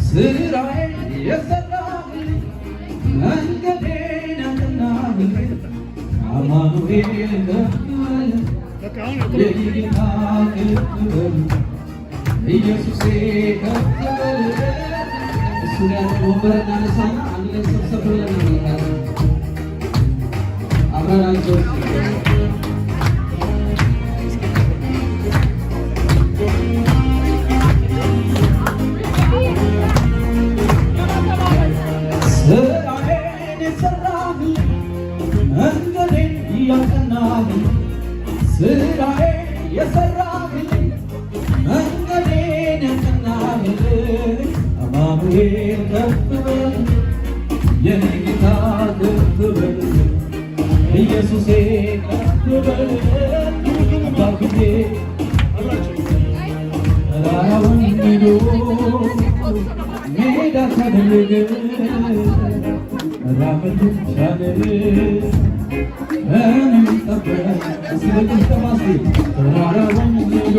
ስራዬን የሰራህ መንገዴን ያቀናህ አማኑኤል ከፍ በል የጌታ ከፍ በል ኢየሱሴ ከፍ በል እሱን ያለው ወንበር እናነሳና አንድ ላይ ሰብሰብ ብለን እናመልካለን። አብረናቸው ስራዬን የሰራህ መንገዴን ያቀናህ ስራዬን የሰራህ መንገዴን ያቀናህ አማኑኤል ከፍ በል የኔ ጌታ ከፍ በል ኢየሱሴ ከፍ በል ባክቴ ተራራውን ንዶ ሜዳ ካደረገ ራመድ ቻለ እኔም ጠበቅ ስለቅስተማስ ተራራውን ንዶ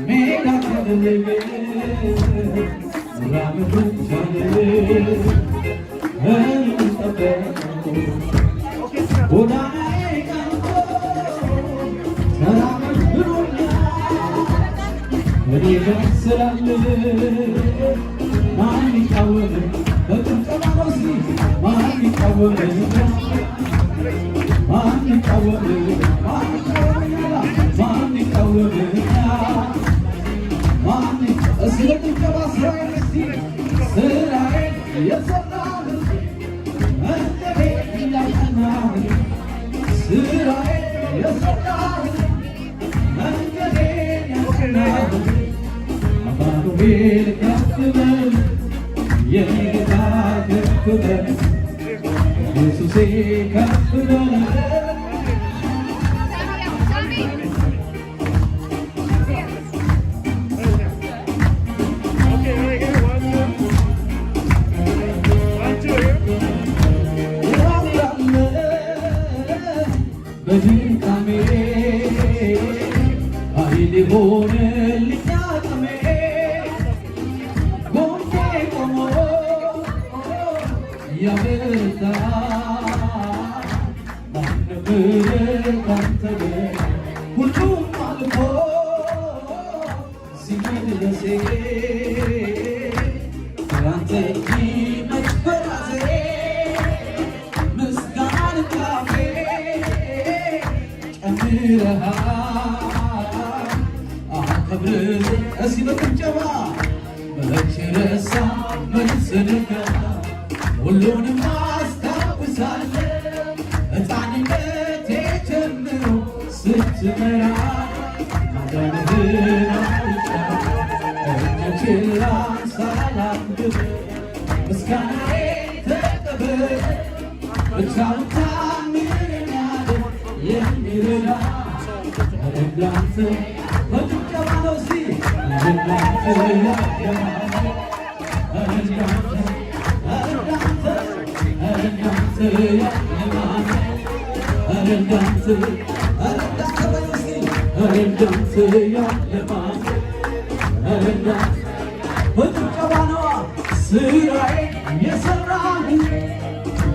ሜዳ ካደረገ ራመድ ቻለ እኔም ጠበቅ ጎዳናዬ ቀንቶ ከኔ ጋር ስላለ ማን ይቃወም በጭብጨባ ነው እስኪ ማን ይቃወም ማን ይቃወም ማን ይቃወም ማን እስኪ በጭብጨባ ስራዬን እስኪ ስራዬን የሰራህ መንገዴ ያቀናህ ስራዬን የሰራህ መንገዴ ያቀናህ አማኑኤል ከፍ በል የኔ ጌታ ከፍ በል ኢየሱሴ ከፍ በል በድካሜ ኃይል ሆነልኝ አቅሜ ጎኔ ቆሞ ያበረታ ማን ነበር ካንተ ጋር ሁሉም አልፎ ሲመለሴ ያንተ እጅ መች በራሴ ምስጋናን ካፌ አከብርህ እስኪ በጭብጨባ መች ረሳ መች ዘነጋ ሁሉንም አስታውሳለሁ ሕፃንነቴ ጀምሮ ስትመራ ማዳንህን አይቻለሁ እጆቼን ላንሳላንግብ ምስጋናዬን ተቀበል ብቻውን ታምረኛለህ የሚረዳ እንዳንተ በጭብጨባ ነው እስኪ እንዳንተ በጭብጨባ ነዋ ስራዬን የሰራህ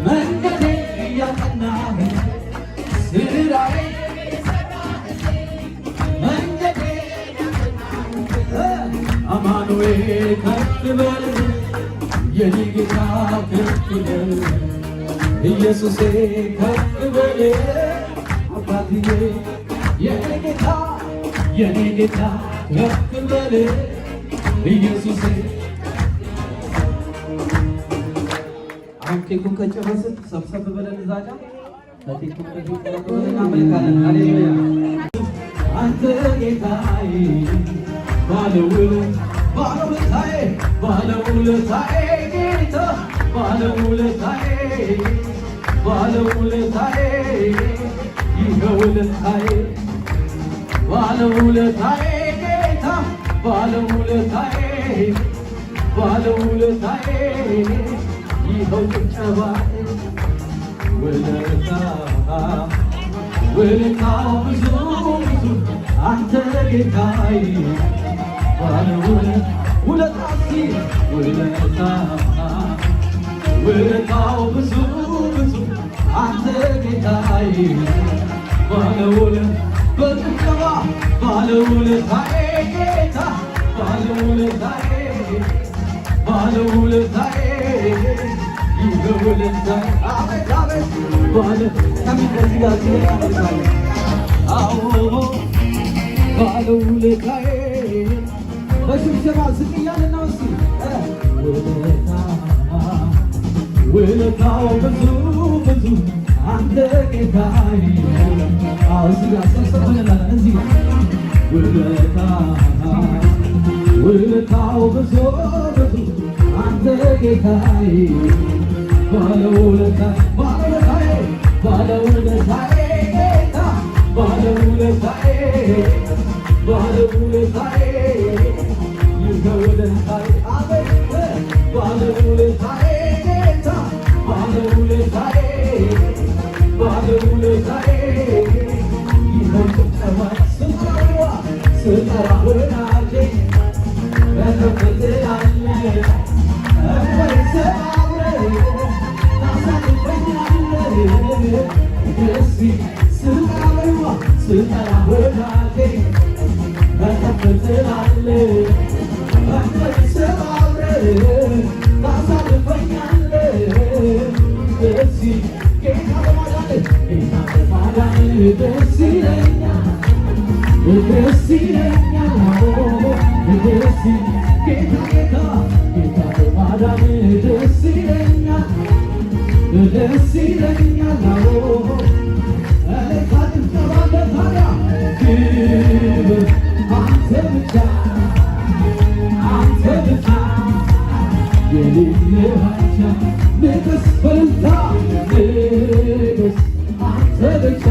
መንገዴ እያቀናህ ስራዬን አማኑኤል ከፍ በል የኔ ጌታ ከፍ በል ኢየሱሴ ከፍ በል አባትዬ የኔ ጌታ ከፍ በል ኢየሱሴ። አሁን ኬኩን ከጨረስን ሰብሰብ ብለን እዛ ጋር ከኬኩን በፊት እናመልካለን። ሃሌሉያ አንተ ጌታዬ ባለውለታዬ ጌታ ባለውለታዬ ይኸው ውለታዬ ባለውለታዬ ጌታ ባለውለታዬ ይኸው ጭብጨባዬ ውለታው ብዙ አንተ ጌታዬ ውለታው ብዙ አንተ ጌታዬ በጭብጨባ ባለውለታዬ ጌታ ባለውለታዬ ይኸው ውለታዬ አቤት አቤት ከሚገዚህ ጋር ባለውለታዬ በሽብሸባ ዝቅ እያልን ነው እስኪ ውለታው ብዙ አንተ ጌታዬ እዚህ ጋር ሰብሰብ እንላለን እዚህ ጋር ውለታው ብዙ አንተ ጌታዬ ባለውለታዬ ጌታ ባለውለታዬ ይኸው ውለታዬ አቤት ባለውለታዬ ጌታ ባለውለታዬ ይኸው ጭብጨባዬ ስጠራ ወዳጄ በተፈትላለህ እፎይ ሰባብረህ ታሳልፈኛለህ ደስ ስጠራ ወዳጄ በተፈትላለህ ደስ ይለኛል ደስ ይለኛል ደስ ጌታ ጌታ ጌታ በማዳን ደስ ይለኛል ደስ ይለኛል ክብር አንተ ብቻ አንተ ብቻ የሌለህ አቻ ንገስ በልታ ንገስ አንተ ብቻ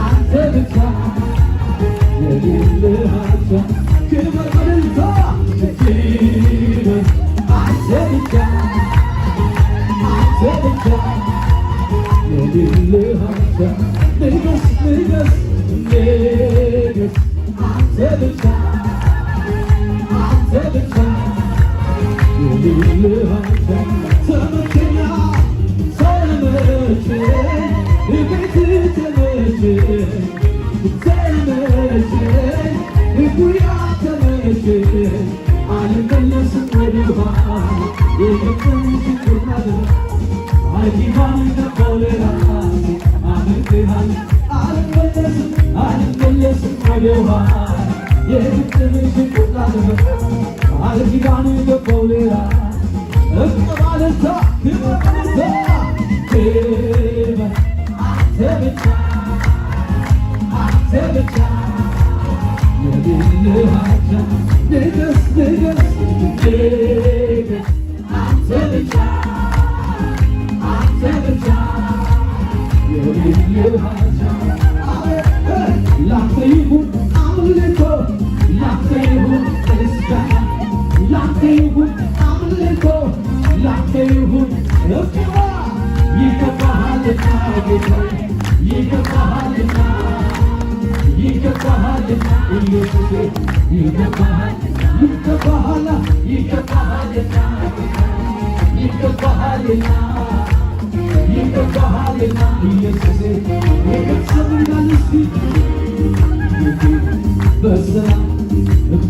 አንተ ብቻ የሌለህ አቻ ክብር በልታ ክብር አንተ ብቻ አንተ ብቻ የሌለህ አቻ ንገስ ንገስ ንገስ አንተ ብቻ አንተ ብቻ የሌለህ አቻ ተመቸኛ ተመቸኝ ቤትህ ተመቸኝ ተመቸኝ ጉያ ተመቸኝ አልመለስም ወደኋላ የገጠመኝ ቁርናል አጂባን ተቆለራ አመንቴሃል አልመለስም ወደኋላ የገጠመኝ ቁርናል አጂባን ተቆለራ እቀባለታ ክበባለታ ክበ አንተ ብቻ አንተ ብቻ የሌለህ አቻ ንገስ ንገስ ንገስ አንተ ብቻ አንተ ብቻ የሌለህ አቻ ላንተ ይሁን አምልኮ ላንተ ይሁን ምስጋና ላንተ ይሁን አምልኮ ላንተ ይሁን እፍዋ ይገባሃልና ጌታ ይገባሃልና ይገባሃልና ኢየሱሴ ይገባሃል ይገባሃላ ይገባሃልና ይገባሃልና ይገባሃልና ኢየሱሴ ይገባሃልና በሰላም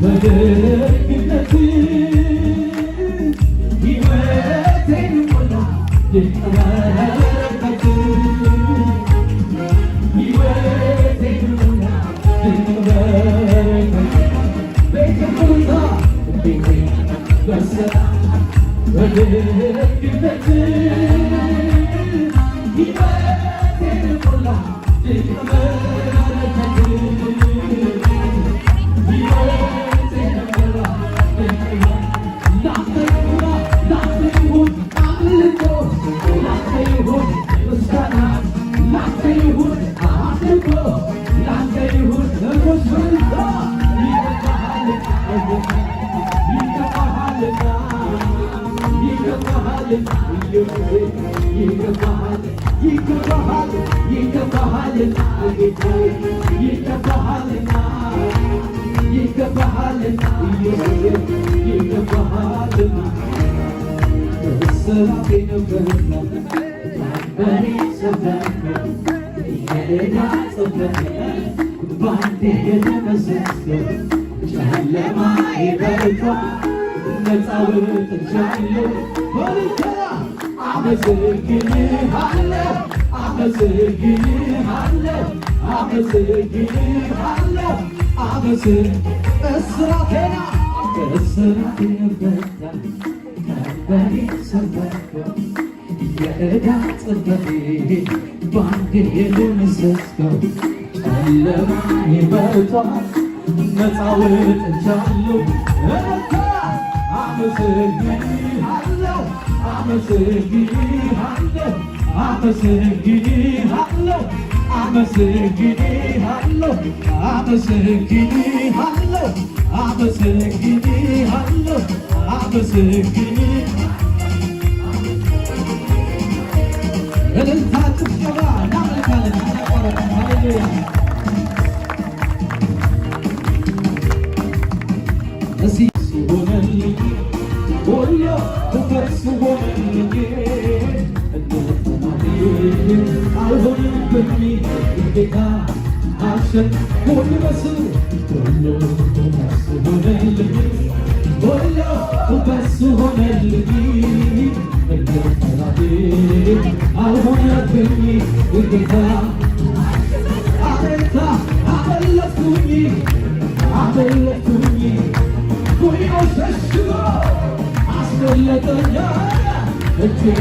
በደግነት ሕይወቴን ሞላ በረከት ሕይወቴን ሞላ በረከት ቤተ ሞላ ቤቴ በሰላም በደግነት ሕይወቴን ሞላ በረከት Thank you.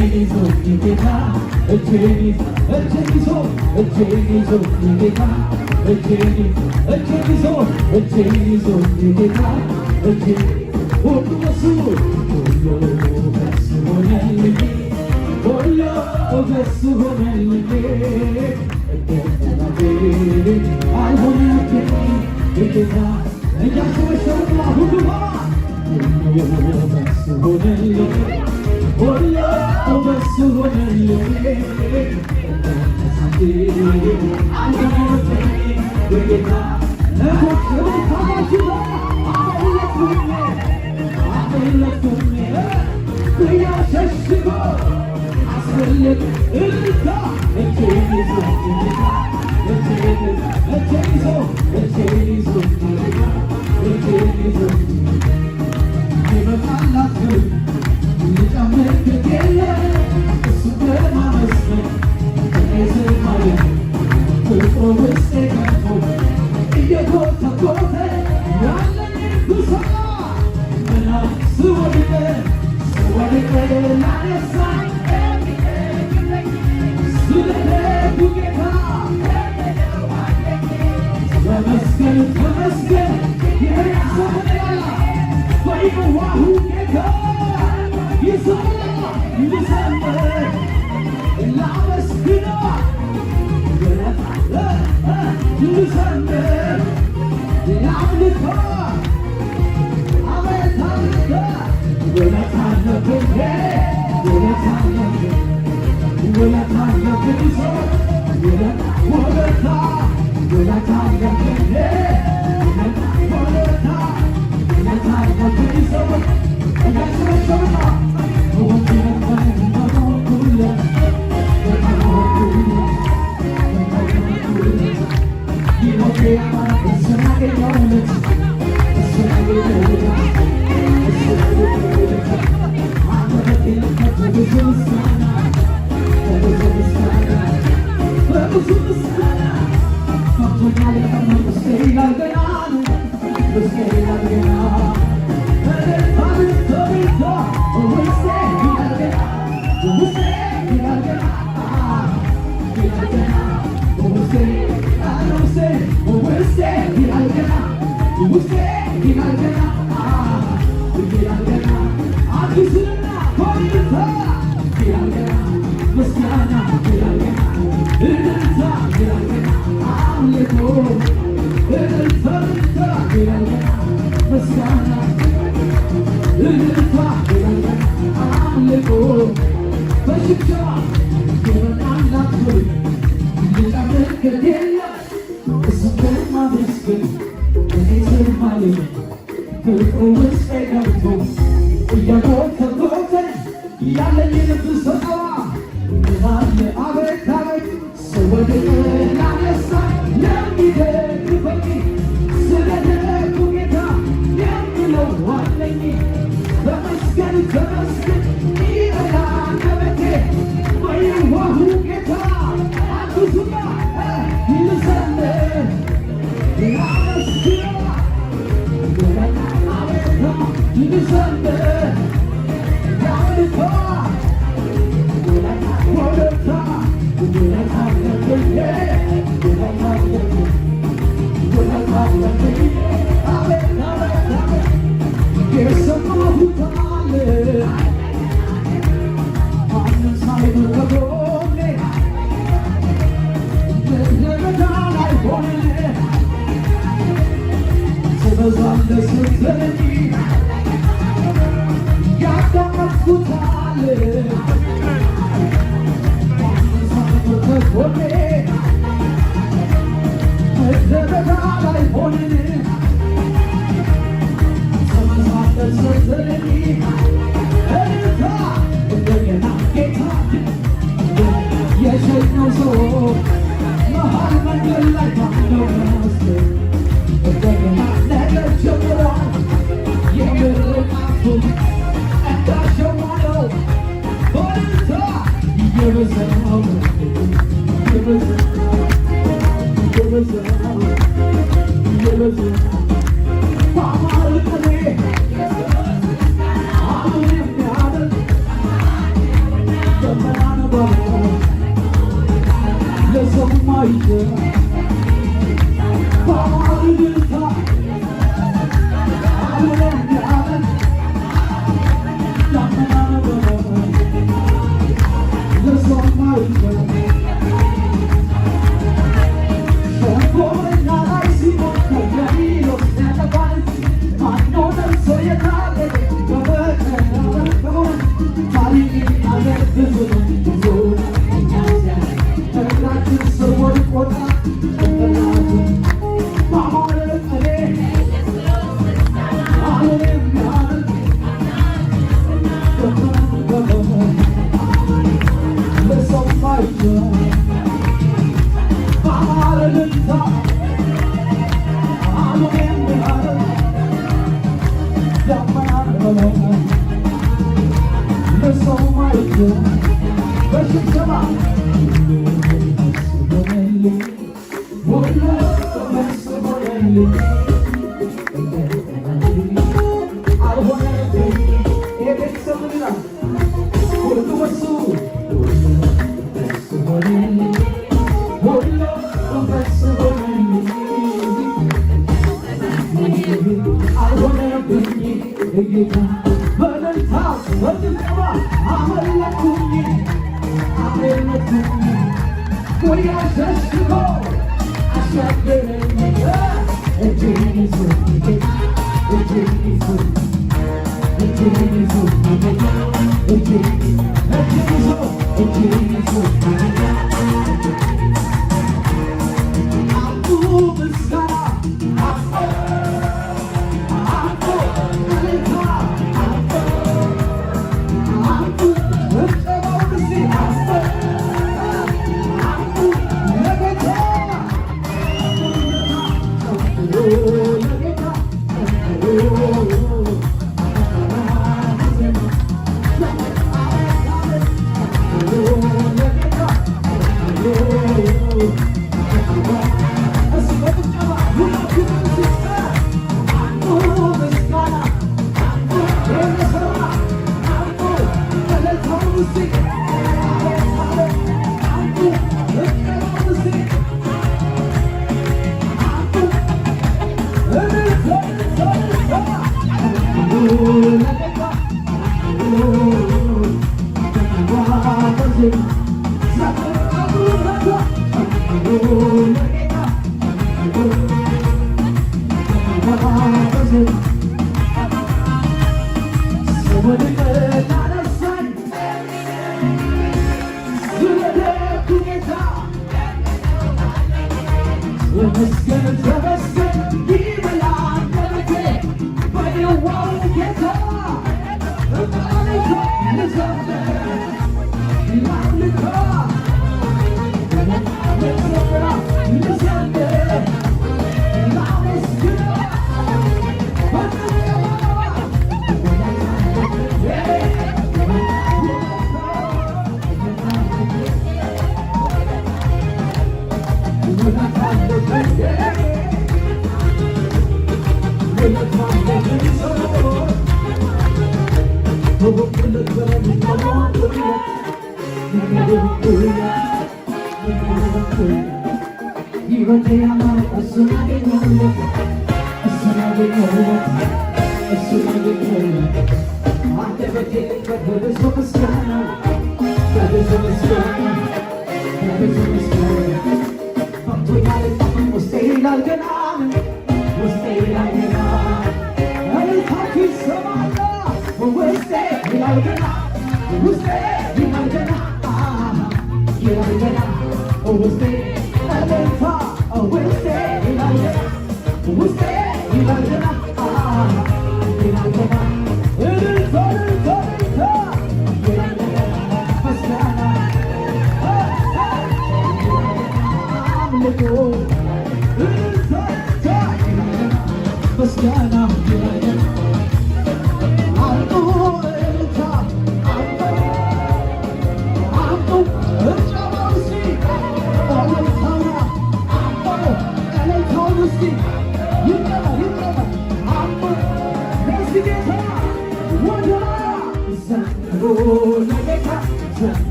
It's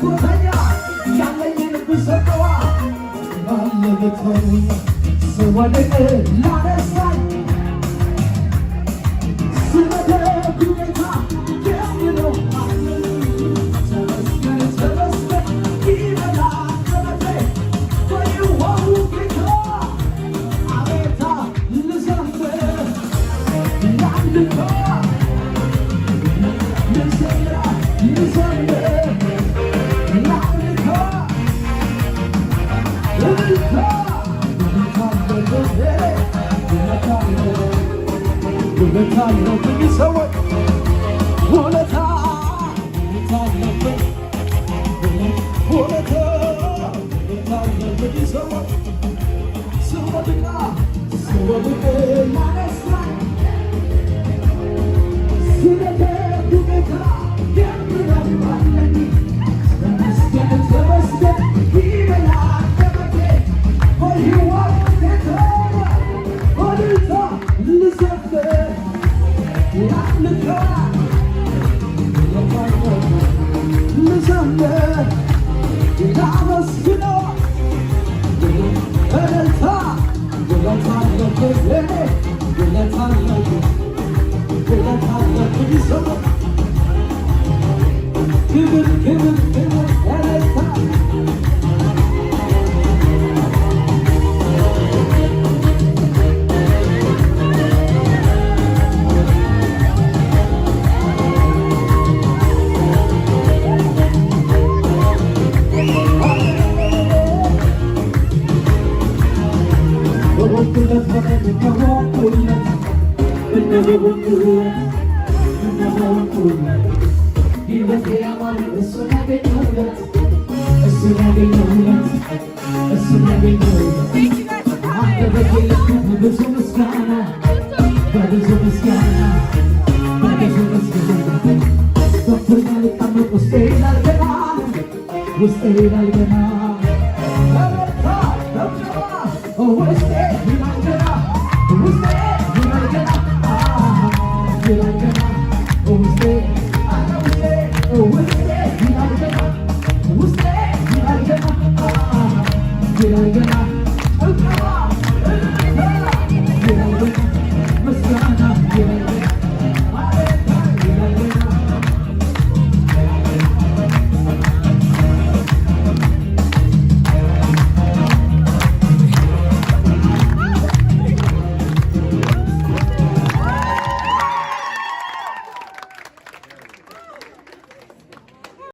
ጉርተኛ ያለኝን ብሰጠዋ ባለቤተው ስወድቅ ላነሳኝ ስለደጉ ጌታ የሚለው ተመስገን ተመስገን ይበላል ገበቴ በይዋው ጌታ አቤታ ልዘምር ላንድታ Stay like